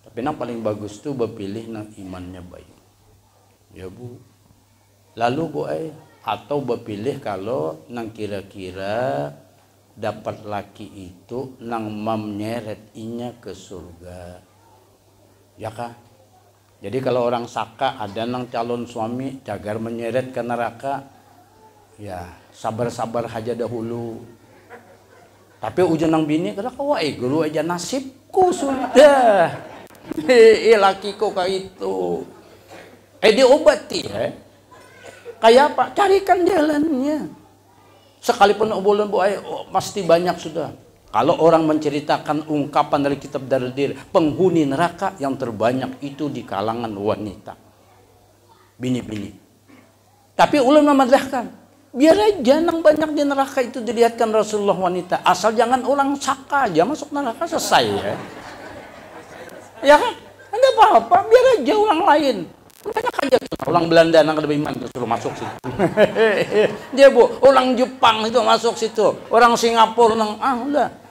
Tapi nang paling bagus tuh bapilih nang imannya baik. Ya Bu. Lalu Bu atau bapilih kalau nang kira-kira dapat laki itu nang menyeret inya ke surga. Ya kah? Jadi kalau orang saka ada nang calon suami cagar menyeret ke neraka, ya sabar-sabar aja dahulu. Tapi ujung nang bini kada kawai guru aja nasibku sudah. Lakiku kayak itu. Diobati kayak apa? Carikan jalannya. Sekalipun bulan pasti banyak sudah. Kalau orang menceritakan ungkapan dari kitab Dardir, penghuni neraka yang terbanyak itu di kalangan wanita, bini-bini. Tapi ulun memadahkan, biar aja nang banyak di neraka itu dilihatkan Rasulullah wanita. Asal jangan orang saka aja masuk neraka selesai ya. Ya kan? Ada apa-apa, biar aja orang lain. Banyak aja orang Belanda nang ada iman suruh masuk situ. Dia Bu, orang Jepang itu masuk situ, orang Singapura nang udah.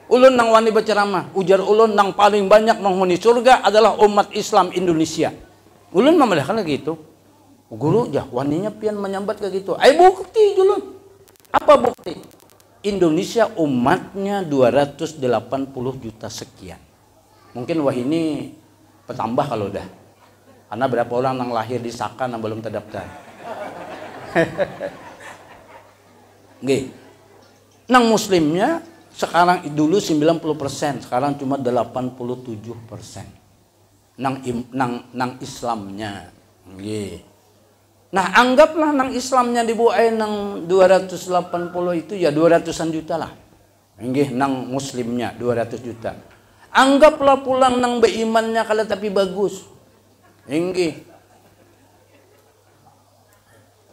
Ulun nang wani berceramah, ujar ulun nang paling banyak menghuni surga adalah umat Islam Indonesia. Ulun memandahkan gitu. Guru jah waninya pian menyambat kayak gitu. Ai bukti ulun. Apa bukti? Indonesia umatnya 280 juta sekian. Mungkin wah ini petambah kalau udah. Karena berapa orang nang lahir di Saka nang belum terdaftar. Nggih. Nang muslimnya sekarang dulu 90%, sekarang cuma 87%. Nang Islamnya. Nggih. Nah, anggaplah nang Islamnya dibuai nang 280 itu ya 200-an juta lah. Nggih, nang muslimnya 200 juta. Anggaplah pulang nang beimannya kalau tapi bagus. Nggih.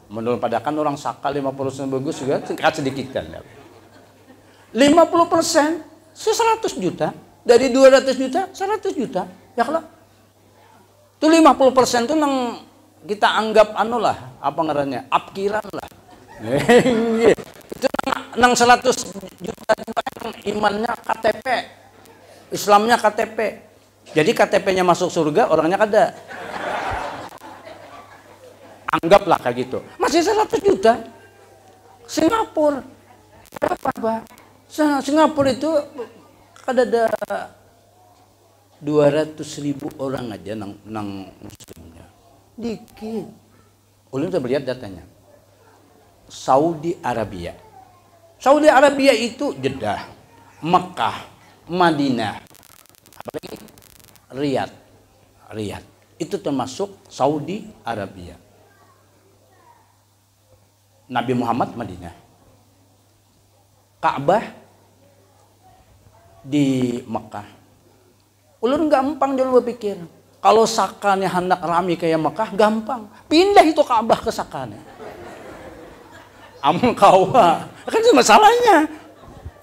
Menurut padakan orang Saka 50% bagus juga sedikit kan. 50% 100 juta. Dari 200 juta 100 juta. Ya kalau itu 50% itu nang kita anggap anu lah, apa ngarannya? Apkiran lah. Itu nang 100 juta imannya KTP. Islamnya KTP. Jadi KTP-nya masuk surga, orangnya kada. Anggaplah kayak gitu. Masih 100 juta. Singapura. Berapa, Pak? Singapura itu ada 200.000 orang aja nang muslimnya. Dikit. Ulun sudah melihat datanya. Saudi Arabia. Saudi Arabia itu Jeddah, Mekah, Madinah, apalagi Riyadh. Itu termasuk Saudi Arabia. Nabi Muhammad Madinah. Ka'bah di Mekah. Ulun gampang jangan berpikir. Kalau Sakanya hendak rame kayak Mekah gampang. Pindah itu Ka'bah ke Sakanya. Amun kawa. Kan itu masalahnya.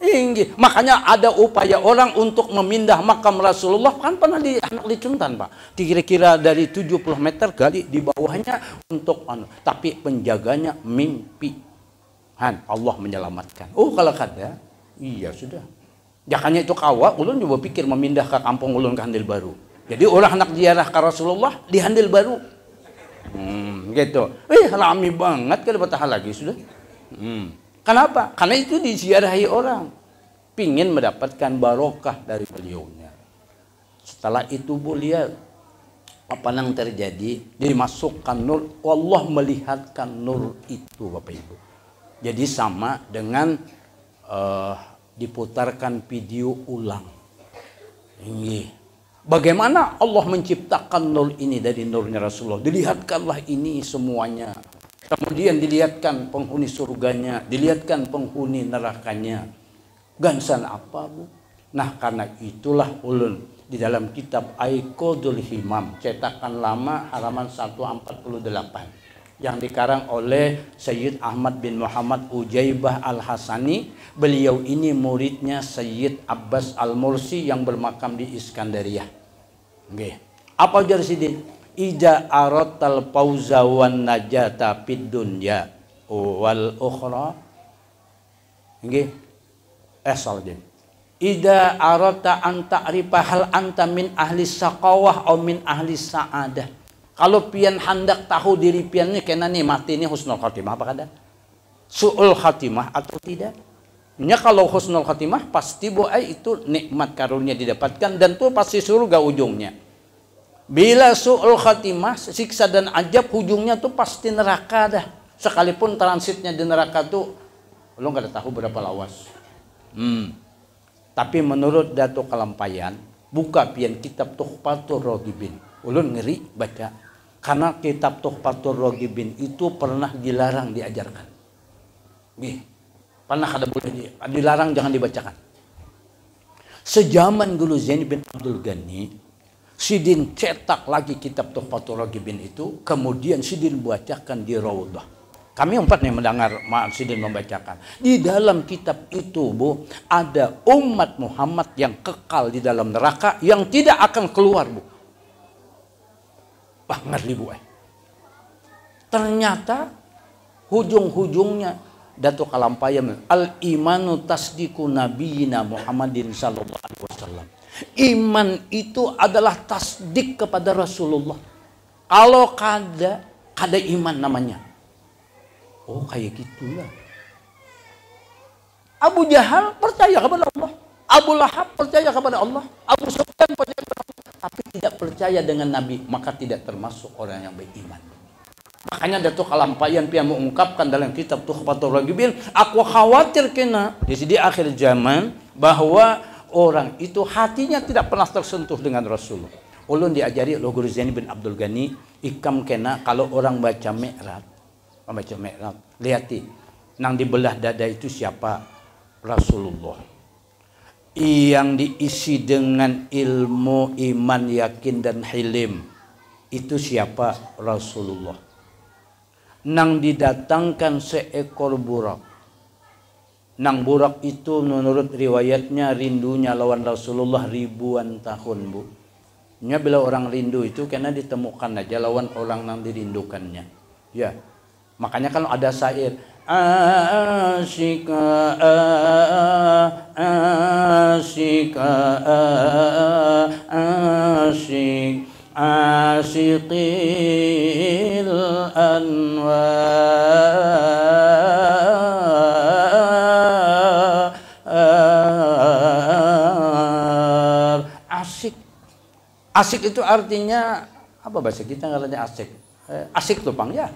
Inggi. Makanya ada upaya orang untuk memindah makam Rasulullah. Kan pernah di anak licuntan, Pak. Kira-kira dari 70 meter kali di bawahnya untuk tapi penjaganya mimpi. Allah menyelamatkan. Oh, kalau kada, iya sudah. Jakanya itu kawa, ulun coba pikir memindah ke kampung ulun ke Handil Baru. Jadi orang anak ziarah ke Rasulullah di Handil Baru. Gitu. Rame banget kalau betah lagi sudah. Kenapa? Karena itu diziarahi orang. Pingin mendapatkan barokah dari beliaunya. Setelah itu lihat apa yang terjadi, dimasukkan nur. Allah melihatkan nur itu, Bapak Ibu. Jadi sama dengan diputarkan video ulang. Ini bagaimana Allah menciptakan nur ini dari nurnya Rasulullah. Dilihatkanlah ini semuanya. Kemudian dilihatkan penghuni surganya, dilihatkan penghuni nerakanya. Gansan apa, Bu? Nah, karena itulah ulun di dalam kitab Aiqadul Himam, cetakan lama halaman 148 yang dikarang oleh Sayyid Ahmad bin Muhammad Ujaibah Al-Hasani. Beliau ini muridnya Sayyid Abbas Al-Mursi yang bermakam di Iskandariyah. Nggih. Apa ujar sidin? Ija aratal fauza wan najata fid dunya wal ukhra. Nggih. Saladin. Ida arata an ta'rifa hal anta min ahli saqawah atau min ahli sa'adah. Kalau pian hendak tahu diri piannya kena nih mati ini husnul khatimah apa kada? Su'ul khatimah atau tidak? Nya kalau husnul khatimah pasti itu nikmat karunia didapatkan dan tuh pasti surga ujungnya. Bila su'ul khatimah siksa dan ajab ujungnya tuh pasti neraka dah. Sekalipun transitnya di neraka tuh lo nggak tahu berapa lawas. Tapi menurut Datuk Kalampayan, buka pian kitab Tuhfatur Raghibin. Ulun ngeri baca. Karena kitab Tuhfatur Raghibin itu pernah dilarang diajarkan. Nih, pernah ada boleh dilarang jangan dibacakan. Sejaman dulu Zain bin Abdul Ghani, Sidin cetak lagi kitab Tuhfatur Raghibin itu, kemudian Sidin bacakan di Raudhah. Kami empat nih mendengar Mak Sidin membacakan. Di dalam kitab itu, Bu, ada umat Muhammad yang kekal di dalam neraka yang tidak akan keluar, Bu. Wah, ngeri, Bu. Ternyata ujung-ujungnya Datuk kalampayam al imanu tasdiku nabiyina Muhammadin sallallahu alaihi wasallam. Iman itu adalah tasdik kepada Rasulullah. Kalau kada iman namanya. Oh kayak gitulah. Abu Jahal percaya kepada Allah. Abu Lahab percaya kepada Allah. Abu Sufyan percaya kepada Allah. Tapi tidak percaya dengan Nabi. Maka tidak termasuk orang yang beriman. Makanya Datuk Kalampayan pia mengungkapkan dalam kitab Tuhfatul Ragibin. Aku khawatir kena di akhir zaman. Bahwa orang itu hatinya tidak pernah tersentuh dengan Rasulullah. Ulun diajari oleh Guru Zaini bin Abdul Ghani. Ikam kena kalau orang baca Mi'raj. Lihati. Nang di belah dada itu siapa? Rasulullah. Yang diisi dengan ilmu, iman, yakin dan hilim. Itu siapa? Rasulullah. Nang didatangkan seekor burak. Nang burak itu menurut riwayatnya rindunya lawan Rasulullah ribuan tahun, Bu. Nya bila orang rindu itu karena ditemukan aja lawan orang yang dirindukannya. Ya. Makanya kalau ada syair asyika asyik asyiqil anwar. Asik itu artinya apa bahasa kita ngaranya asik? Asik tuh Bang ya.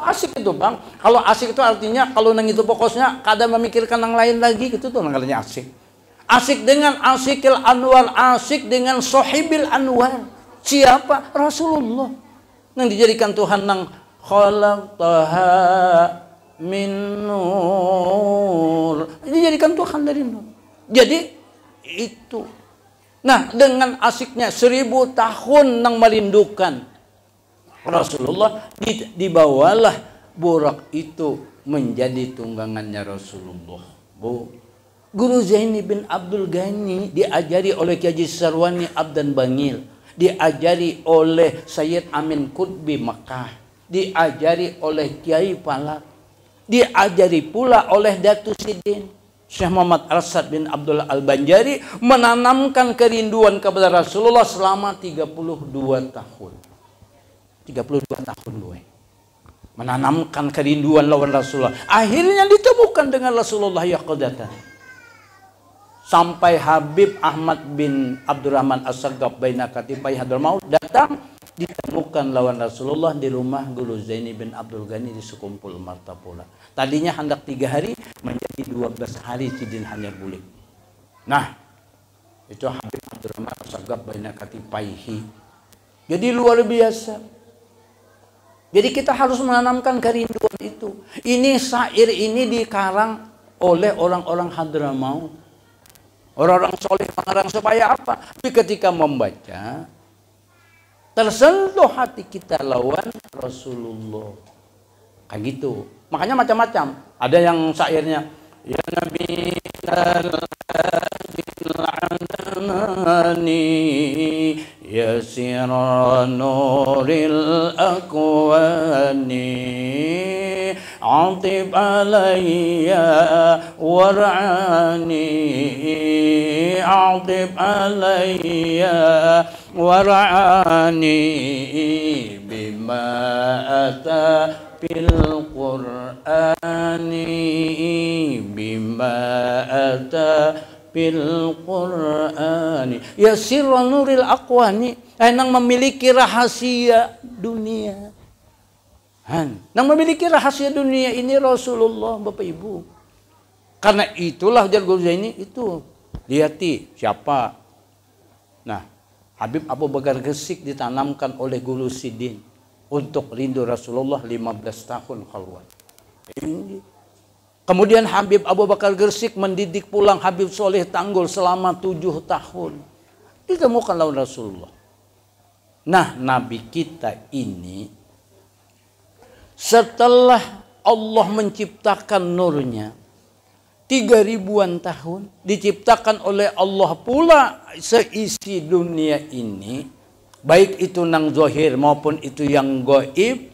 Asik itu Bang. Kalau asik itu artinya kalau nang itu pokoknya kadang memikirkan yang lain lagi gitu tuh ngaranya asik. Asik dengan asikil anwar, asik dengan sohibil anwar. Siapa? Rasulullah. Nang dijadikan Tuhan nang khalaqtaha min nur. Dijadikan Tuhan dari nur. Jadi itu. Nah, dengan asiknya 1000 tahun nang merindukan Rasulullah, dibawalah burak itu menjadi tunggangannya Rasulullah. Bu, Guru Zaini bin Abdul Ghani diajari oleh Kiai Haji Sarwani Abdan Bangil, diajari oleh Sayyid Amin Qutbi Makkah, diajari oleh Kiai Palak, diajari pula oleh Datu Sidin Syekh Muhammad Arsad bin Abdullah Al-Banjari, menanamkan kerinduan kepada Rasulullah selama 32 tahun. 32 tahun gue. Menanamkan kerinduan lawan Rasulullah. Akhirnya ditemukan dengan Rasulullah yaqadatan. Sampai Habib Ahmad bin Abdurrahman As-Saggab baina katibai Hadramaut datang, ditemukan lawan Rasulullah di rumah Guru Zaini bin Abdul Ghani di Sekumpul Martapura. Tadinya hendak 3 hari menjadi 12 hari Cidin Hanyar Bulik. Nah, itu Habib Abdurrahman As-Saggab baina katipaihi. Jadi luar biasa. Jadi kita harus menanamkan kerinduan itu. Ini syair ini dikarang oleh orang-orang Hadramaut. Orang-orang soleh mengarang supaya apa? Tapi ketika membaca tersentuh hati kita lawan Rasulullah. Kayak gitu. Makanya macam-macam. Ada yang syairnya ya Nabi al-adnani ya siranuril akwani atib alayya war'ani atib alayya war'ani bima ata fil qur'ani bima ata fil qur'ani ya sirranuril aqwani nang memiliki rahasia dunia. Nang memiliki rahasia dunia ini Rasulullah, Bapak Ibu. Karena itulah jar Guru Zaini itu lihati siapa. Nah, Habib Abu Bakar Gresik ditanamkan oleh Guru Sidin untuk rindu Rasulullah 15 tahun khalwat. Kemudian Habib Abu Bakar Gresik mendidik pulang Habib Soleh Tanggul selama 7 tahun. Ditemukan lawan Rasulullah. Nah, Nabi kita ini setelah Allah menciptakan nurnya 3000-an tahun, diciptakan oleh Allah pula seisi dunia ini, baik itu nang zahir maupun itu yang gaib,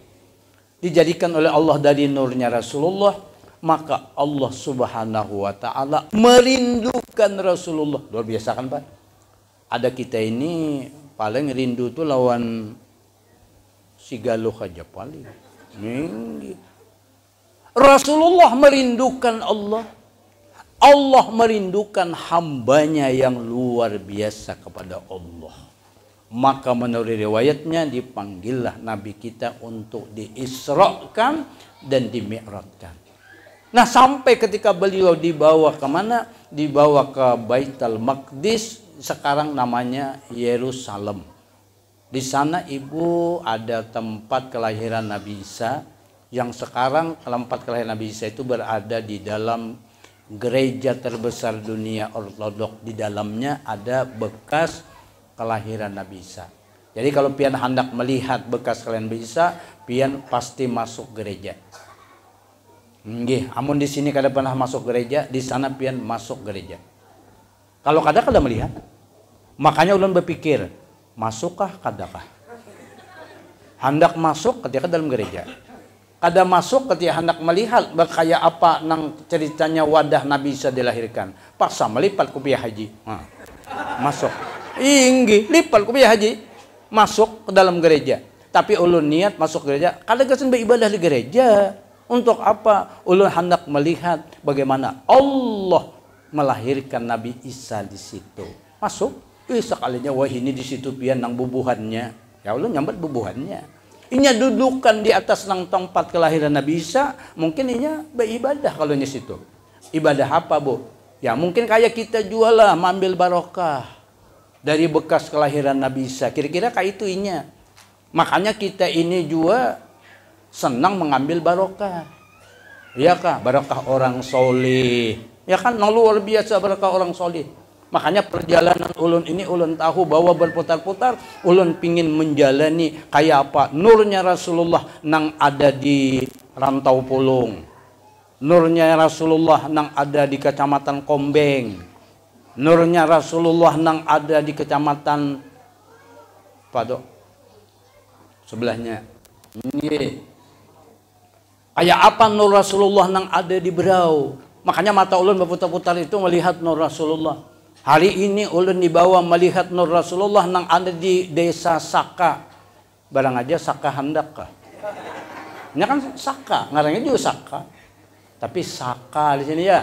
dijadikan oleh Allah dari nurnya Rasulullah, maka Allah Subhanahu wa taala merindukan Rasulullah. Luar biasa kan, Pak? Ada kita ini paling rindu tuh lawan si Galuh aja paling. Rasulullah merindukan Allah. Allah merindukan hambanya yang luar biasa kepada Allah. Maka menurut riwayatnya dipanggillah Nabi kita untuk diisrakan dan dimi'rajkan. Nah, sampai ketika beliau dibawa kemana? Dibawa ke Baitul Maqdis, sekarang namanya Yerusalem. Di sana ibu ada tempat kelahiran Nabi Isa, yang sekarang tempat kelahiran Nabi Isa itu berada di dalam gereja terbesar dunia Ortodok. Di dalamnya ada bekas kelahiran Nabi Isa. Jadi kalau pian hendak melihat bekas kelahiran Nabi Isa, pian pasti masuk gereja. Nggih, amun di sini kada pernah masuk gereja, di sana pian masuk gereja. Kalau kada melihat, makanya ulun berpikir, masukkah kadakah? Hendak masuk ketika dalam gereja. Kada masuk ketika hendak melihat berkaya apa nang ceritanya wadah Nabi Isa dilahirkan. Paksa melipat kupiah haji. Masuk. Inggi, lipat kupiah haji. Masuk ke dalam gereja. Tapi ulun niat masuk gereja, kada kesan beribadah di gereja. Untuk apa? Ulun hendak melihat bagaimana Allah melahirkan Nabi Isa di situ. Masuk. Sekalinya wah ini di situ pian nang bubuhannya. Ya ulun nyambat bubuhannya. Inya dudukan di atas nang tempat kelahiran Nabi Isa, mungkin inya beribadah kalau di situ. Ibadah apa, Bu? Ya mungkin kayak kita jual lah, mengambil barokah dari bekas kelahiran Nabi Isa. Kira-kira kayak itu inya. Makanya kita ini juga senang mengambil barokah. Iya kah? Barokah orang soleh. Ya kan, luar biasa barokah orang soleh. Makanya perjalanan ulun ini ulun tahu bahwa berputar-putar ulun pingin menjalani kayak apa nurnya Rasulullah nang ada di Rantau Pulung. Nurnya Rasulullah nang ada di Kecamatan Kombeng. Nurnya Rasulullah nang ada di Kecamatan Padok. Sebelahnya. Ini kayak apa nur Rasulullah nang ada di Berau. Makanya mata ulun berputar-putar itu melihat nur Rasulullah. Hari ini ulun dibawa melihat nur Rasulullah nang ada di desa Saka. Barang aja Saka hendak kah? Ini kan Saka, ngarangnya juga Saka. Tapi Saka di sini ya.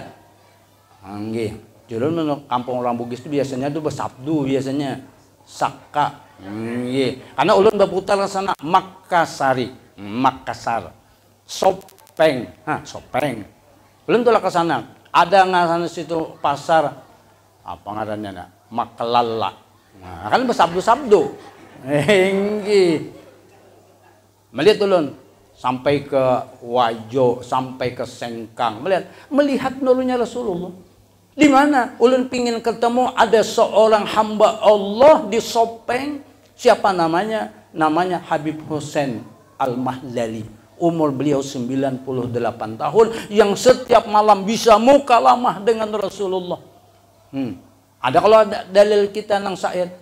Nggih. Jurun kampung orang Bugis itu biasanya tuh bersabdu biasanya. Saka. Nggih. Karena ulun berputar ke sana Makassari, Makassar. Sopeng. Sopeng. Ulun tulah ke sana. Ada ngasana situ pasar apa ngarannya nak? Makelala. Nah, kan bersabdu-sabdu. Nggih. Melihat ulun sampai ke Wajo, sampai ke Sengkang, melihat nurnya Rasulullah. Di mana? Ulun pingin ketemu ada seorang hamba Allah di Sopeng. Siapa namanya? Namanya Habib Hussein Al-Mahdali. Umur beliau 98 tahun yang setiap malam bisa mukalamah dengan Rasulullah. Ada kalau ada dalil kita nang syair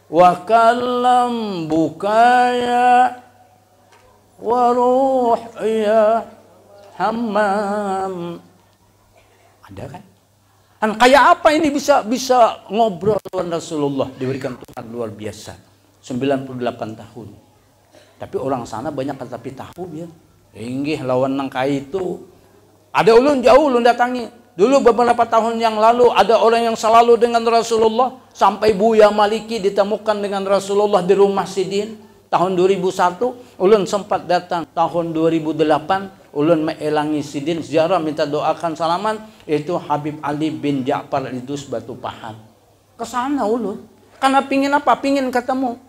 wa kallam bukaya wa ruhya hammam. Ada kan? Kan kayak apa ini bisa ngobrol dengan Rasulullah, diberikan Tuhan luar biasa. 98 tahun. Tapi orang sana banyak tapi tahu dia. Inggih lawan nang kai itu. Ada ulun jauh ulun datangi. Dulu beberapa tahun yang lalu ada orang yang selalu dengan Rasulullah. Sampai Buya Maliki ditemukan dengan Rasulullah di rumah Sidin. Tahun 2001 ulun sempat datang. Tahun 2008 ulun meelangi Sidin ziarah minta doakan salaman. Itu Habib Ali bin Ja'far Idus Batu Pahat. Kesana ulun. Karena pingin apa? Pingin ketemu.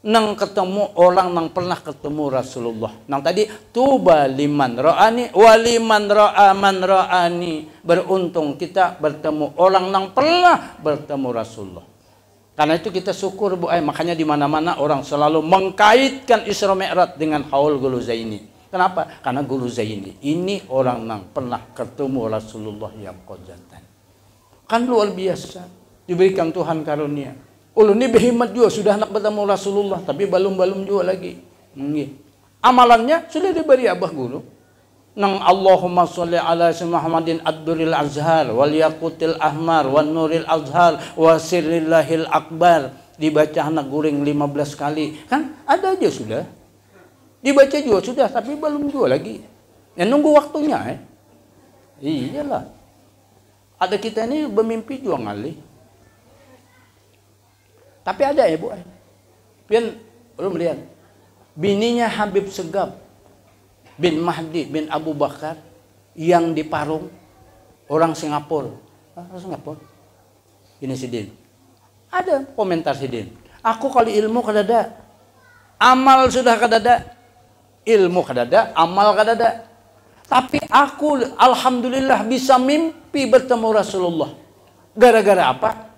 Nang ketemu orang nang pernah ketemu Rasulullah. Nang tadi tuba liman ra'ani waliman ra'a man ra'ani. Beruntung kita bertemu orang nang pernah bertemu Rasulullah. Karena itu kita syukur Bu Ay. Makanya di mana-mana orang selalu mengkaitkan Isra Mi'raj dengan haul Guru Zaini. Kenapa? Karena Guru Zaini ini orang nang pernah ketemu Rasulullah yang qadzatan. Kan luar biasa diberikan Tuhan karunia. Ulun ini berhemat juga sudah nak bertemu Rasulullah, tapi belum juga lagi. Amalannya sudah diberi abah guru. Nang Allahumma sholli ala Muhammadin ad-duril azhar wal yaqutil ahmar wan nuril azhar wa sirrillahil akbar. Dibaca anak guring 15 kali. Kan ada aja sudah. Dibaca juga sudah, tapi belum juga lagi. Ya nunggu waktunya Iyalah. Ada kita ini bermimpi juga ngali. Tapi ada ya Bu. Pian belum lihat. Bininya Habib Segaf bin Mahdi bin Abu Bakar yang di Parung, orang Singapura. Singapura. Ini Sidin. Ada komentar Sidin. Aku kalau ilmu kadada, amal sudah kadada, ilmu kadada, amal kadada. Tapi aku alhamdulillah bisa mimpi bertemu Rasulullah. Gara-gara apa?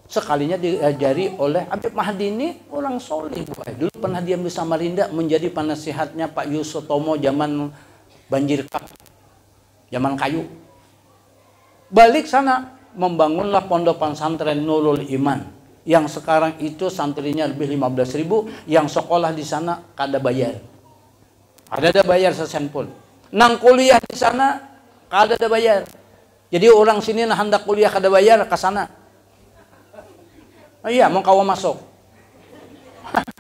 Sekalinya diajari oleh Habib Mahdi ini orang soleh. Dulu pernah diam di Samarinda menjadi penasihatnya Pak Yusuf Tomo zaman banjir kap, zaman kayu. Balik sana membangunlah pondok pesantren Nurul Iman yang sekarang itu santrinya lebih 15.000, yang sekolah di sana kada bayar. Ada bayar sesen pun. Nang kuliah di sana kada ada bayar. Jadi orang sini nah hendak kuliah kada bayar ke sana. Iya, mau kau masuk.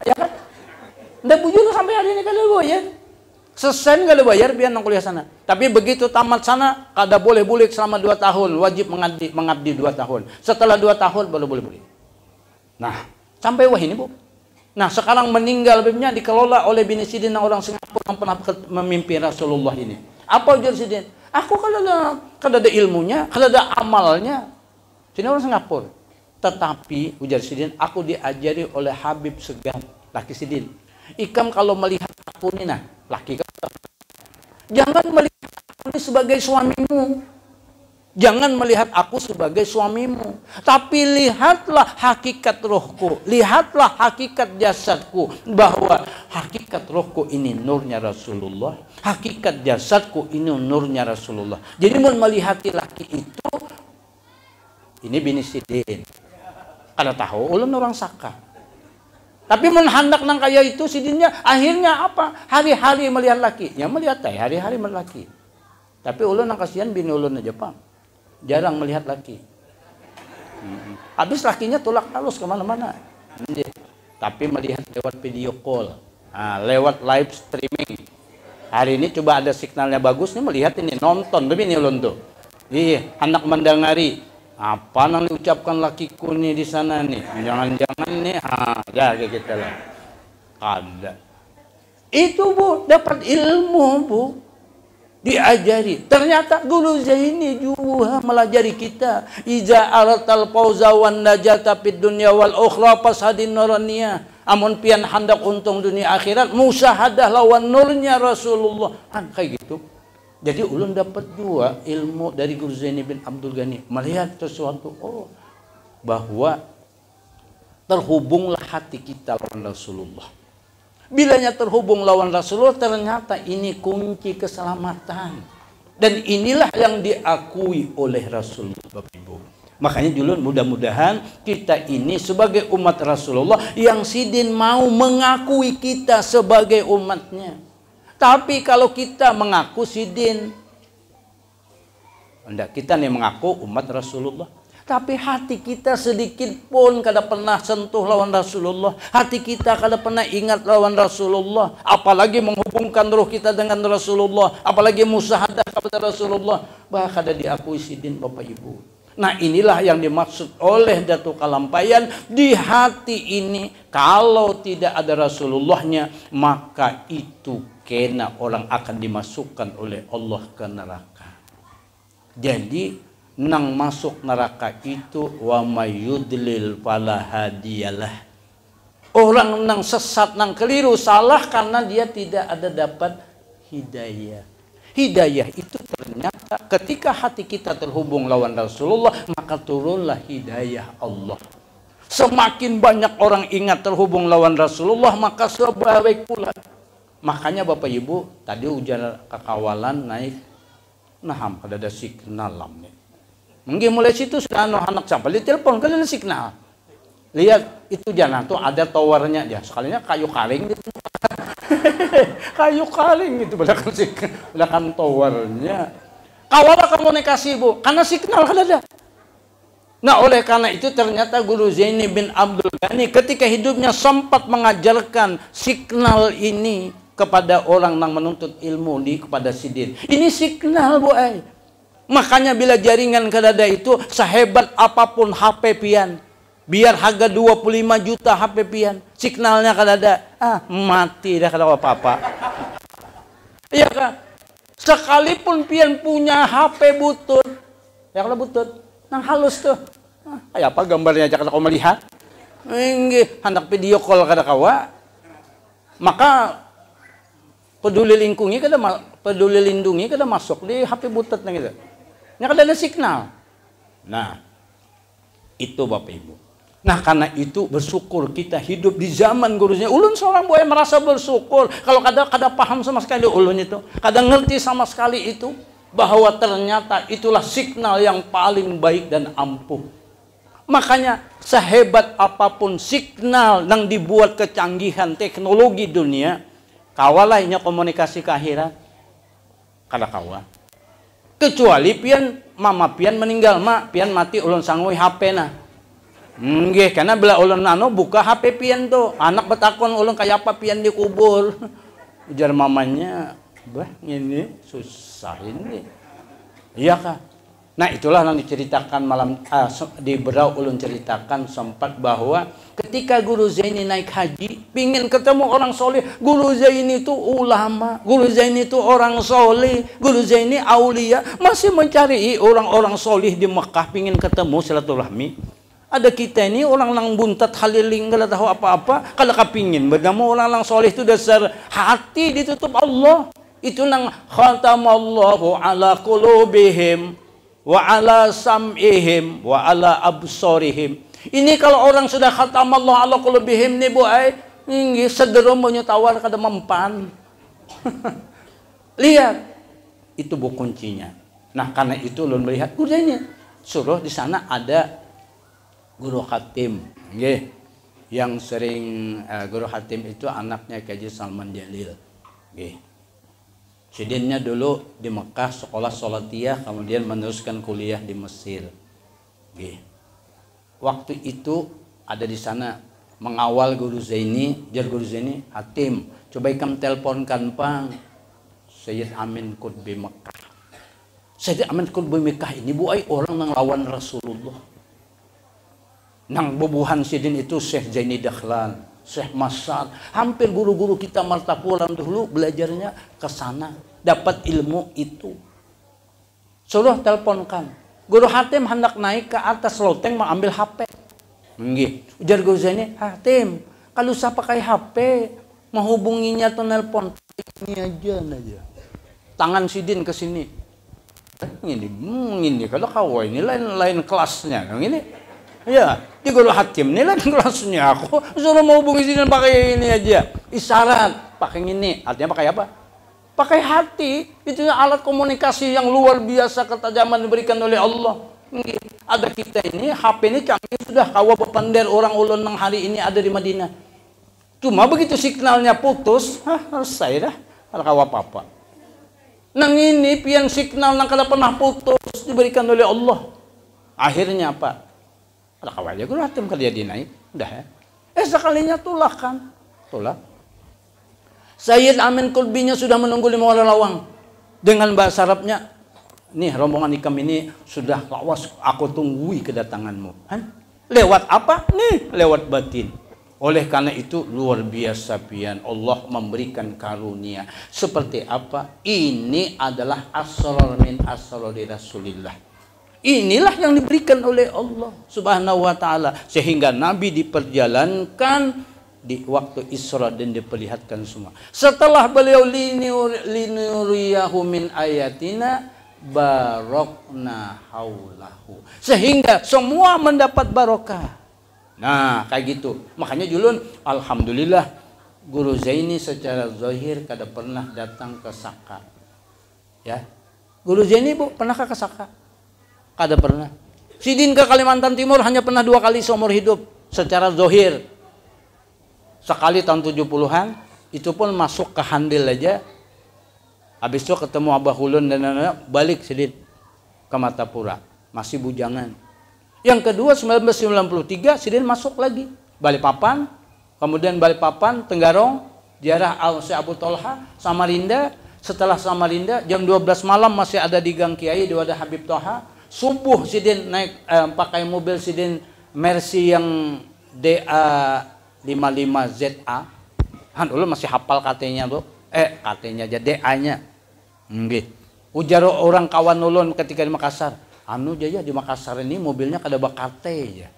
Ya kan? Ndak bujur sampai hari ini kada bayar. Sesen kada bayar biar nang kuliah sana. Tapi begitu tamat sana kada boleh bulik selama 2 tahun, wajib mengabdi 2 tahun. Setelah 2 tahun baru boleh bulik. Nah, sampai wah ini Bu. Nah, sekarang meninggal Habibnya dikelola oleh bini Sidin orang Singapura yang pernah memimpi Rasulullah ini. Apa ujar Sidin? Aku kada ada ilmunya, kada ada amalnya. Sini orang Singapura. Tetapi ujar Sidin, aku diajari oleh Habib Segaf, laki Sidin. Ikam kalau melihat aku ini nah, laki kamu. Jangan melihat aku ini sebagai suamimu. Jangan melihat aku sebagai suamimu. Tapi lihatlah hakikat rohku. Lihatlah hakikat jasadku. Bahwa hakikat rohku ini nurnya Rasulullah. Hakikat jasadku ini nurnya Rasulullah. Jadi mau melihat laki itu, ini bini Sidin. Kada tahu, ulun orang Saka. Tapi menhandak nang kaya itu Sidinnya akhirnya apa? Hari-hari melihat laki. Ya melihat hari-hari melihat laki. Tapi ulun nang kasihan bini ulun aja Pak. Jarang melihat laki. Habis lakinya tulak halus kemana-mana. Tapi melihat lewat video call. Nah, lewat live streaming. Hari ini coba ada signalnya bagus nih melihat ini nonton. Begini ulun tuh. Iya, anak mendengari. Apa nang diucapkan lakiku nih di sana nih? Jangan-jangan nih, ya kayak gitu lah. Ada. Itu Bu, dapat ilmu Bu, diajari. Ternyata guru Zaini juga melajari kita. Iza aratal fauza wan najata fid dunya wal ukhra fasadin nuraniya. Amun pian hendak untung dunia akhirat, musyahadah lawan nurnya Rasulullah. Kan kayak gitu. Jadi ulun dapat juga ilmu dari Guru Zaini bin Abdul Ghani. Melihat sesuatu, bahwa terhubunglah hati kita lawan Rasulullah. Bilanya terhubung lawan Rasulullah, ternyata ini kunci keselamatan. Dan inilah yang diakui oleh Rasulullah Bapak Ibu. Makanya dulu mudah-mudahan kita ini sebagai umat Rasulullah yang Sidin mau mengakui kita sebagai umatnya. Tapi kalau kita mengaku Sidin, enggak, kita nih mengaku umat Rasulullah. Tapi hati kita sedikit pun kada pernah sentuh lawan Rasulullah. Hati kita kada pernah ingat lawan Rasulullah. Apalagi menghubungkan roh kita dengan Rasulullah. Apalagi musyahadah kepada Rasulullah. Bahkan kada diakui Sidin Bapak Ibu. Nah inilah yang dimaksud oleh Datuk Kalampayan. Di hati ini kalau tidak ada Rasulullahnya, maka itu kena orang akan dimasukkan oleh Allah ke neraka. Jadi nang masuk neraka itu wa mayyudlil fala hadiyalah. Orang nang sesat, nang keliru, salah karena dia tidak ada dapat hidayah. Hidayah itu ternyata ketika hati kita terhubung lawan Rasulullah, maka turunlah hidayah Allah. Semakin banyak orang ingat terhubung lawan Rasulullah, maka sebaik pula. Makanya Bapak Ibu, tadi ujar kekawalan naik, naham ada signal lamnya. Mungkin mulai situ sudah anak sampai di telepon kan ada signal. Lihat itu jangan tuh ada towernya aja. Sekalinya kayu karing gitu. Kayu kaling itu belakang towernya. Kawalah komunikasi Bu, karena signal kan ada. Nah oleh karena itu ternyata Guru Zaini bin Abdul Ghani ketika hidupnya sempat mengajarkan signal ini kepada orang yang menuntut ilmu kepada Sidin. Ini signal Bu. Makanya bila jaringan kedada itu sehebat apapun HP pian, biar harga 25 juta HP pian, signalnya kedada, mati dah kada apa-apa. Iya kan? Sekalipun pian punya HP butut, ya kalau butut, nang halus tuh. Kayak apa gambarnya aja kada kau melihat? Nggih, hendak video call kada kawa. Maka peduli lindungi kada masuk di HP butut nang gitu. Nya kada ada signal. Nah, itu Bapak Ibu. Nah, karena itu bersyukur kita hidup di zaman gurunya. Ulun seorang boleh merasa bersyukur kalau kada paham sama sekali ulun itu, kada ngerti sama sekali itu bahwa ternyata itulah signal yang paling baik dan ampuh. Makanya sehebat apapun signal yang dibuat kecanggihan teknologi dunia, kawalainya komunikasi ke akhirat kada kawa. Kecuali pian mama pian meninggal, mak pian mati ulun sangui HP na. Nggih, karena bila ulun buka HP pian tuh, anak betakon ulun kayak apa pian dikubur. Ujar mamanya, bah ini susah ini. Iya kah? Nah itulah yang diceritakan malam di Berau ulun ceritakan sempat bahwa ketika Guru Zaini naik haji, pingin ketemu orang soleh. Guru Zaini itu ulama, Guru Zaini itu orang soleh, Guru Zaini aulia, masih mencari orang-orang soleh di Mekah, pingin ketemu silaturahmi. Ada kita ini orang lang buntat haliling kada tahu apa-apa, kada kapingin bertemu orang lang soleh itu dasar hati ditutup Allah. Itu nang khatamallahu ala qulubihim wa ala sam'ihim wa ala absorihim. Ini kalau orang sudah khatamallahu ala qulubihim nih Bu nggih sederom tawar kada mempan. Lihat, itu Bu kuncinya. Nah, karena itu ulun melihat guranya suruh di sana ada Guru Hatim, nggih. Yang sering Guru Hatim itu anaknya Haji Salman Jalil. Nggih. Sidinnya dulu di Mekah sekolah Salatiyah, kemudian meneruskan kuliah di Mesir. Nggih. Waktu itu ada di sana mengawal Guru Zaini, jar Guru Zaini, Hatim, coba ikam teleponkan Pang Sayyid Amin Qutbi Mekah. Sayyid Amin Qutbi Mekah ini Bu orang yang lawan Rasulullah. Nang bubuhan sidin itu Syekh Zaini Dahlan, Syekh Masad, hampir guru-guru kita Martapuran dulu belajarnya ke sana, dapat ilmu itu. Suruh teleponkan. Guru Hatim hendak naik ke atas loteng mau ambil HP. Nggih, ujar Guru Zaini, Hatim, kalau usah pakai HP, menghubunginya atau nelpon ini aja. Tangan sidin ke sini. Ini kalau kau ini lain kelasnya, ini. Ya, di Guru Hatim ini lain kelasnya. Aku suruh mau hubungi sidin pakai ini aja. Isyarat, pakai ini. Artinya pakai apa? Pakai hati. Itu alat komunikasi yang luar biasa ketajaman diberikan oleh Allah. Ada kita ini, HP ini canggih sudah. Kawa bepander orang ulun yang hari ini ada di Madinah. Cuma begitu signalnya putus, selesai dah. Kalau kawa apa-apa. Nang ini pian signal nang kada pernah putus diberikan oleh Allah. Akhirnya apa? Ada kawaja Guru Hatim kerja dinaik, udah ya. Sekalinya tulah kan, tulah. Sayyid Amin Qutbinya sudah menunggu di Muara Lawang dengan bahasa Arabnya. Nih rombongan ikam ini sudah lawas, aku tunggui kedatanganmu. Lewat apa? Nih lewat batin. Oleh karena itu luar biasa pian Allah memberikan karunia. Seperti apa? Ini adalah asrar min asrar Rasulillah. Inilah yang diberikan oleh Allah Subhanahu wa taala sehingga Nabi diperjalankan di waktu Isra dan diperlihatkan semua. Setelah beliau linuriyahu min ayatina barokna haulahu sehingga semua mendapat barokah. Nah, kayak gitu. Makanya julun alhamdulillah Guru Zaini secara zahir kada pernah datang ke Saka. Ya. Guru Zaini Bu pernah ke Saka? Kada pernah. Sidin ke Kalimantan Timur hanya pernah 2 kali seumur hidup secara zahir. Sekali tahun 70-an, Itu pun masuk ke handil aja. Habis itu ketemu Abah Ulun dan anak balik Sidin ke Martapura. Masih bujangan. Yang kedua 1993 Sidin masuk lagi. Balikpapan. Kemudian Balikpapan, Tenggarong, ziarah Syekh Abu Tolha, Samarinda. Setelah Samarinda jam 12 malam masih ada di Gang Kiai di wadah Habib Toha. Subuh Sidin naik pakai mobil Sidin Mercy yang DA55ZA. Han dulu masih hafal KT-nya, Bu. KT-nya aja DA-nya. Nggih. Ujar orang kawan ulun ketika di Makassar. Anu jaya di Makassar ini mobilnya kada bakate aja.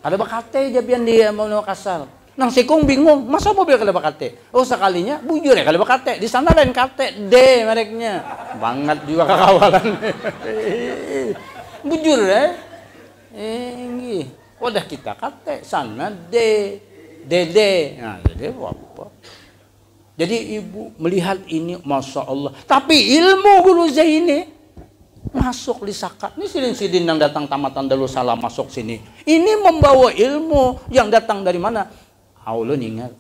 Kada bakate aja pian di Makassar. Nang sikung bingung, masa mobil kada bakate? Oh sekalinya bujur ya kada bakate. Di sana lain kate D mereknya. Banget juga kakawalan. Bujur ya. Nggih. Wadah kita kate sana D. DD. Nah, jadi apa? Jadi ibu melihat ini, masya Allah. Tapi ilmu guru Zaini masuk di sakat. Ini sidin-sidin yang datang tamatan Darussalam masuk sini. Ini membawa ilmu yang datang dari mana? Ulun ingat.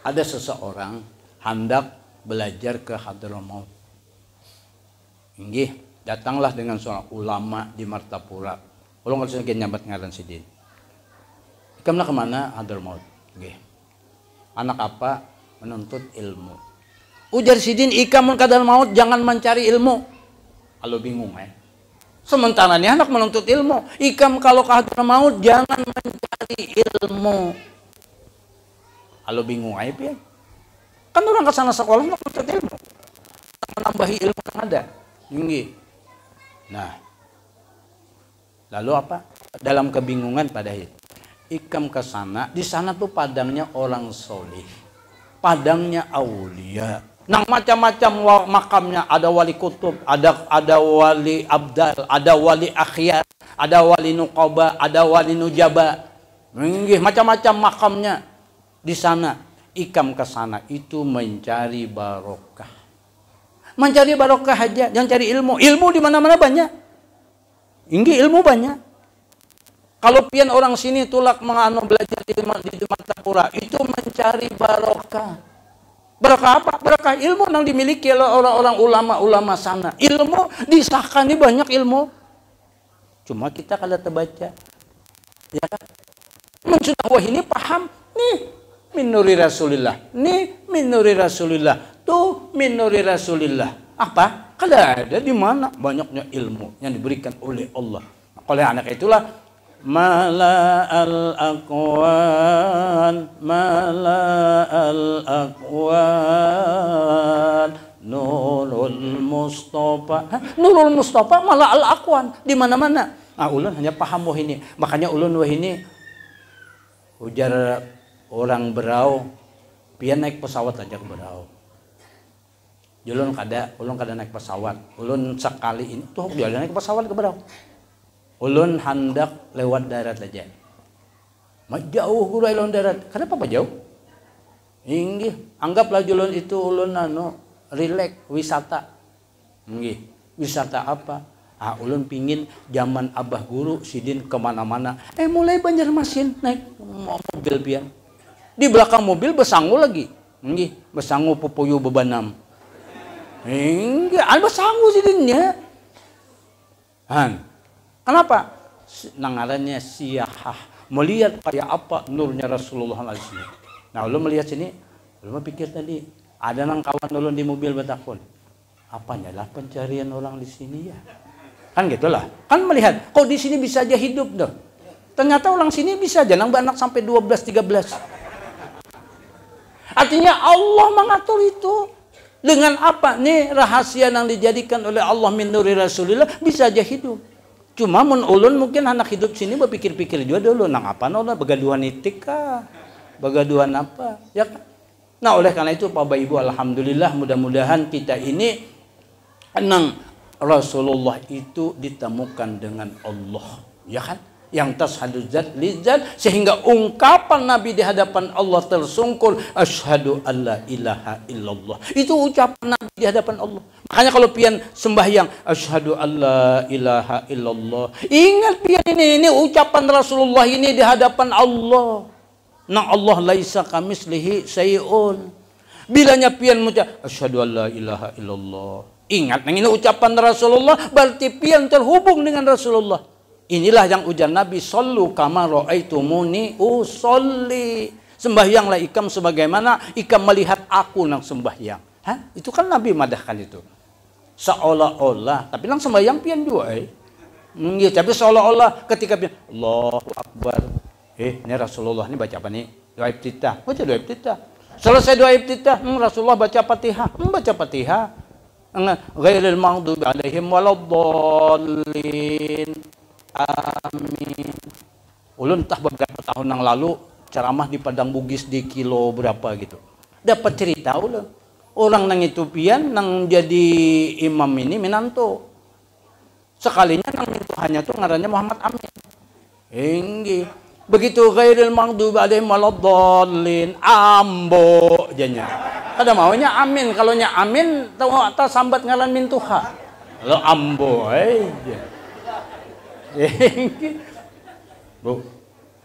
Ada seseorang hendak belajar ke Hadramaut. Inggih, datanglah dengan seorang ulama di Martapura. Ulun kalau sedikit nyambat ngaran sidin. Kemana kemana Hadramaut? Inggih. Anak apa? Menuntut ilmu. Ujar Sidin, ikamun kadal maut jangan mencari ilmu. Kalau bingung Sementara ini anak menuntut ilmu. Ikam kalau kadal maut jangan mencari ilmu. Kalau bingung ya. Kan orang ke sana sekolah menuntut ilmu. Menambahi ilmu yang ada. Tinggi. Nah. Lalu apa? Dalam kebingungan pada itu. Ikam ke sana, di sana tuh padangnya orang solih, padangnya aulia. Nang macam-macam makamnya, ada wali kutub, ada wali abdal, ada wali akhyar, ada wali nuqaba, ada wali nujaba. Macam-macam makamnya di sana. Ikam ke sana itu mencari barokah. Mencari barokah aja, jangan cari ilmu. Ilmu di mana-mana banyak. Ilmu banyak. Kalau pian orang sini tulak menganu belajar di Martapura itu mencari barokah. Barokah apa? Barokah ilmu yang dimiliki oleh orang-orang ulama-ulama sana. Ilmu disahkan ini banyak ilmu. Cuma kita kada terbaca. Ya kan? Sudah wah ini paham nih minuri Rasulillah. Nih minuri Rasulillah. Tuh minuri Rasulillah. Apa? Kada ada di mana banyaknya ilmu yang diberikan oleh Allah. Oleh anak itulah Mala al-aqwan Nurul Mustafa. Nurul Mustafa mala al-aqwan di mana-mana. Ulun hanya paham wah ini. Makanya ulun wah ini ujar orang Berau, pian naik pesawat aja ke Berau. Ulun kada naik pesawat. Ulun sekali ini tuh jalan naik pesawat ke Berau. Ulun hendak lewat darat aja. Jauh guru lewat darat. Kenapa apa jauh? Inggih, anggaplah ulun itu ulun rileks wisata. Inggih, wisata apa? Ulun pingin zaman abah guru Sidin kemana-mana. Mulai Banjarmasin naik mobil pian. Di belakang mobil besangu lagi. Inggih, besangu pupuyu bebanam. Inggih, besangu Sidinnya. Kenapa? Nangarannya siyahah. Melihat kayak apa nurnya Rasulullah SAW. Nah, ulun melihat sini, ulun pikir tadi, ada nang kawan ulun di mobil betakun. Apanya lah pencarian orang di sini ya? Kan gitulah. Kan melihat, kok di sini bisa aja hidup dong. Ternyata orang sini bisa aja nang anak sampai 12-13. Artinya Allah mengatur itu. Dengan apa? Nih rahasia yang dijadikan oleh Allah min nuri Rasulillah bisa aja hidup. Cuma mun ulun mungkin anak hidup sini berpikir-pikir juga dulu nang apa begaduhan itik kah? Begaduhan apa? Ya kan? Nah, oleh karena itu Bapak Ibu alhamdulillah mudah-mudahan kita ini nang Rasulullah itu ditemukan dengan Allah, ya kan? Yang tashhadu zat lizat sehingga ungkapan Nabi di hadapan Allah tersungkur asyhadu alla ilaha illallah. Itu ucapan Nabi di hadapan Allah. Makanya kalau pian sembahyang asyhadu alla ilaha illallah. Ingat pian ini ucapan Rasulullah ini di hadapan Allah. Nang Allah laisa kamislihi syai'un. Bilanya pian mengucap asyhadu an la ilaha illallah. Ingat nang ini ucapan Rasulullah berarti pian terhubung dengan Rasulullah. Inilah yang ujar Nabi, sallu kama ra'aitumuni usolli. Sembahyanglah ikam sebagaimana ikam melihat aku nang sembahyang. Hah? Itu kan Nabi madahkan itu. Seolah-olah, tapi nang sembahyang pian juga ya, tapi seolah-olah ketika pian Allahu Akbar. Ini Rasulullah ini baca apa nih? Doa iftitah. Baca doa iftitah. Selesai doa iftitah, Rasulullah baca Fatihah. Baca Fatihah. Ghairil maghdubi alaihim waladdallin. Amin. Ulun entah beberapa tahun yang lalu ceramah di Padang Bugis di kilo berapa gitu. Dapat cerita ulun. Orang nang itu pian nang jadi imam ini Minanto. Sekalinya nang itu hanya tuh ngarannya Muhammad Amin. Enggih. Begitu ghairil maghdubi alaihim waladdallin ambo janya. Kada maunya amin, kalau nya amin tahu atas sambat ngaran min tuha. Lo ambo aja. Bu.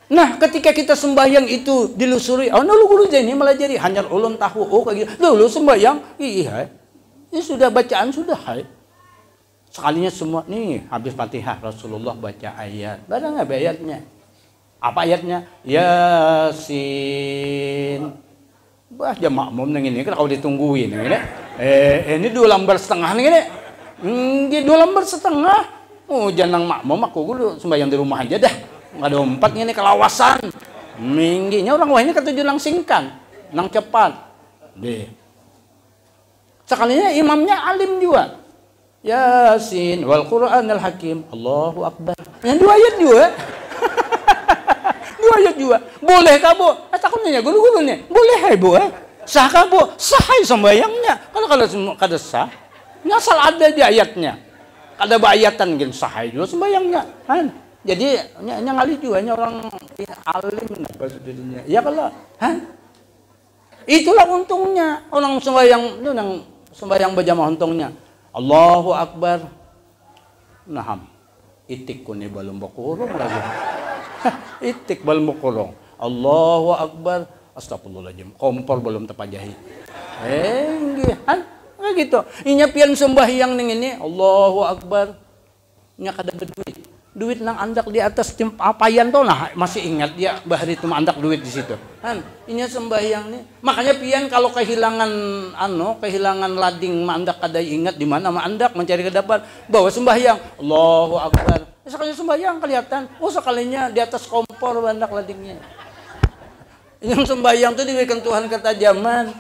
Nah, ketika kita sembahyang itu dilusuri, oh lu guru ini melajari hanya ulun tahu oh kayak gitu. Dulu sembahyang, iya. Ini sudah bacaan sudah, hai. Sekalinya semua nih habis Fatihah Rasulullah baca ayat. Barang apa ayatnya? Apa ayatnya? Yasin. Bah, jam makmum nang ini kan kalau ditungguin ini. Ini 2 lembar setengah nih ini. 2 lembar setengah. Oh, jangan makmum aku dulu sembahyang di rumah aja dah. Enggak ada 4 ini kelawasan. Mingginya orang wah ini ketujuh nang singkan, nang cepat. Deh. Sekalinya imamnya alim juga. Yasin wal Qur'anil Hakim. Allahu Akbar. Yang 2 ayat juga. 2 ayat juga. Boleh kah, Bu? Takutnya guru-gurunya. Boleh, hai, Bu. Sah kah, Bu? Sah sembahyangnya. Kalau kada sah, ngasal ada di ayatnya. Kada bayatan gen sah dulu sembahyangnya. Kan? Jadi ngali juga orang alim maksudnya. Ya kalau, itulah untungnya orang sembahyang itu yang sembahyang berjamaah untungnya. Allahu Akbar. Naham. Itik kuni balum bakurung lagi. Itik balum bakurung. Allahu Akbar. Astagfirullahaladzim. Kompor belum terpajahi. Nggak gitu. Inya pian sembahyang ning ini. Allahu Akbar. Nya kada berduit. Duit nang andak di atas apayan tuh nah masih ingat dia bahari itu andak duit di situ. Kan inya sembahyang nih. Makanya pian kalau kehilangan lading mandak kada ingat di mana mandak mencari kedapat bawa sembahyang Allahu Akbar. Sekalinya sembahyang kelihatan. Oh sekalinya di atas kompor mandak ladingnya. Yang sembahyang tuh diberikan Tuhan ketajaman.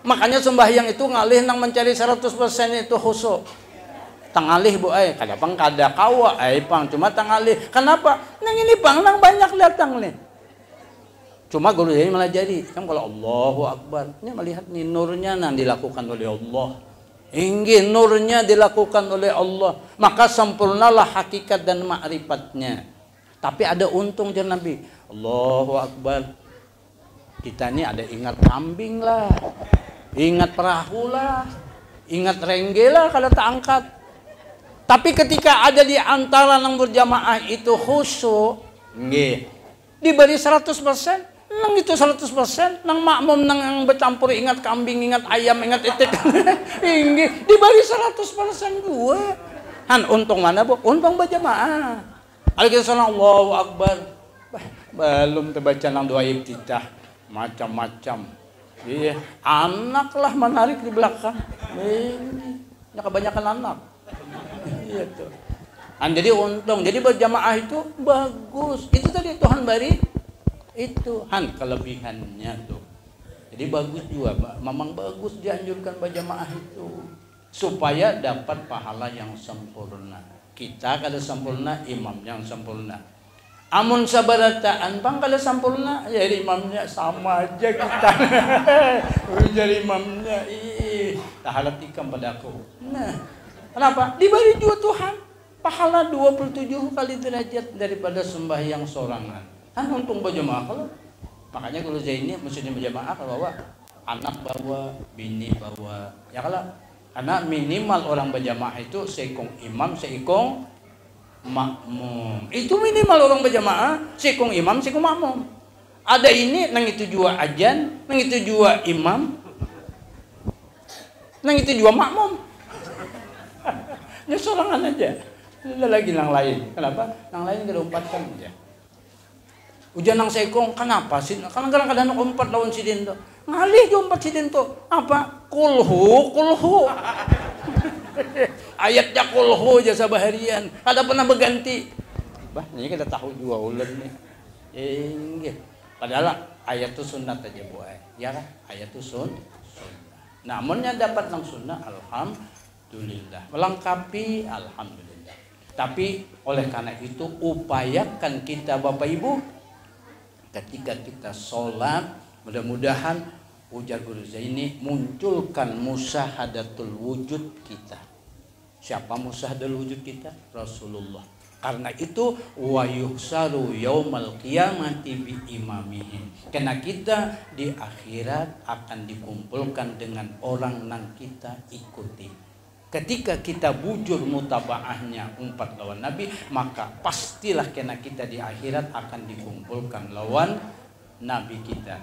Makanya sembahyang itu ngalih nang mencari 100% itu khusyuk. Tangalih Bu kadang kada kawa pang cuma tangalih. Kenapa? Nang ini pang nang banyak datang nih. Cuma guru ini melajari kan kalau Allahu Akbar ini melihat nih nurnya nang dilakukan oleh Allah. Inggih nurnya dilakukan oleh Allah, maka sempurnalah hakikat dan ma'rifatnya. Tapi ada untung jar Nabi. Allahu Akbar. Kita ini ada ingat kambing lah. Ingat perahu lah. Ingat rengge lah kalau tak angkat. Tapi ketika ada di antara nang berjamaah itu khusyuk, nggih. Diberi 100%, nang itu 100%, nang makmum nang yang bercampur ingat kambing, ingat ayam, ingat itik. Nggih, diberi 100% dua. Untung mana, Bu? Untung berjamaah. Alhamdulillah Allahu Akbar. Belum terbaca nang doa iftitah, macam-macam. Iya, anak lah menarik di belakang. Ini kebanyakan anak. Iya tuh. Jadi untung. Jadi berjamaah itu bagus. Itu tadi Tuhan beri itu kelebihannya tuh. Jadi bagus juga. Memang bagus dianjurkan berjamaah itu supaya dapat pahala yang sempurna. Kita kada sempurna, imam yang sempurna. Amun sabarataan pang kada sempurna, jadi imamnya sama aja kita. Jadi imamnya tahalat ikam padaku. Nah, kenapa? Diberi juga Tuhan pahala 27 kali derajat daripada sembahyang sorangan. Untung berjamaah kalau. Makanya kalau Zaini mesti berjamaah kalau bawa anak bawa, bini bawa. Ya kalau karena minimal orang berjamaah itu seikung imam, seikung makmum. Itu minimal orang berjamaah, seikung imam, seikung makmum. Ada ini, nang itu jua ajan, nang itu jua imam, nang itu jua makmum. Ya sorangan aja. Ada lagi nang lain. Kenapa? Nang lain kada umpatkan aja. Ujian nang sekong, kenapa sih? Karena kadang-kadang umpat lawan si Dento. Ngalih jo umpat si Dento. Apa? Kulhu. Ayatnya kulhu aja sabaharian. Kada pernah berganti. Bah, ini kita tahu juga ulen nih. Enggak. Padahal ayat itu sunat aja buat. Ya kan? Ayat itu sunnah. Namunnya dapat nang sunnah, alhamdulillah. Melengkapi, alhamdulillah. Tapi oleh karena itu upayakan kita Bapak Ibu ketika kita sholat, mudah-mudahan ujar Guru Zaini munculkan musyahadatul wujud kita. Siapa musyahadatul wujud kita? Rasulullah. Karena itu wa yuhsaru yaumal qiyamati bi imamihim. Karena kita di akhirat akan dikumpulkan dengan orang yang kita ikuti. Ketika kita bujur mutabaahnya umpat lawan Nabi, maka pastilah karena kita di akhirat akan dikumpulkan lawan Nabi kita.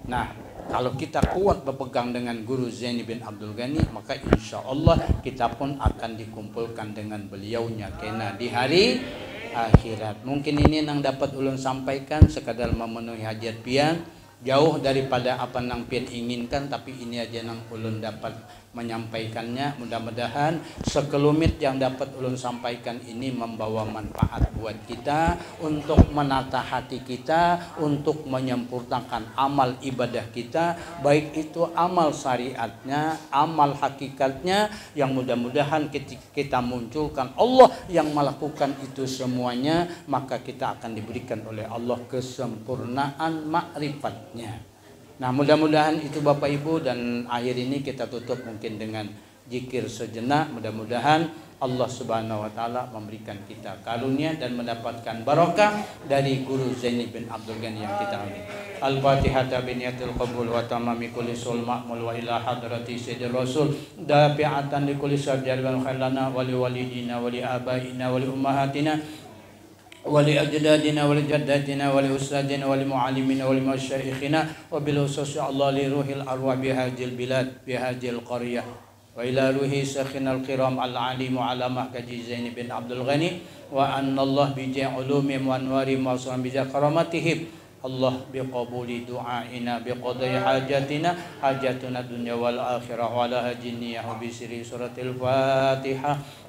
Nah, kalau kita kuat berpegang dengan Guru Zaini bin Abdul Ghani, maka insya Allah kita pun akan dikumpulkan dengan beliaunya kena di hari akhirat. Mungkin ini yang dapat ulun sampaikan sekadar memenuhi hajat pian, jauh daripada apa nang pian inginkan, tapi ini aja nang ulun dapat menyampaikannya. Mudah-mudahan sekelumit yang dapat ulun sampaikan ini membawa manfaat buat kita untuk menata hati kita, untuk menyempurnakan amal ibadah kita, baik itu amal syariatnya, amal hakikatnya, yang mudah-mudahan ketika kita munculkan Allah yang melakukan itu semuanya, maka kita akan diberikan oleh Allah kesempurnaan makrifatnya. Nah, mudah-mudahan itu Bapak Ibu, dan akhir ini kita tutup mungkin dengan zikir sejenak. Mudah-mudahan Allah Subhanahu wa taala memberikan kita karunia dan mendapatkan barokah dari Guru Zaini bin Abdul Ghani yang kita ambil. Al-Fatihah biniyatil qabul wa tamami kulli sul ma'mul wa ila hadrati sayyidir rasul dafi'atan li kulli syarrin wal khairana wa li walidina wa li abaina wa li ummahatina wali ajdadina wali jaddatina wali ustadina wali muallimina wali masyaikhina wa bil khusus Allah li ruhil arwah bihajil bilad bihajil qaryah wa ila ruhi syekhina al-kiram al-alim alamah Haji Zaini bin Abdul Ghani wa anna Allah bi ja'ulumi wa anwari ma bi karamatihim Allah bi qabuli du'aina bi qadai hajatina hajatuna dunya wal akhirah wa la hajinniyahu bi sirri suratil Fatihah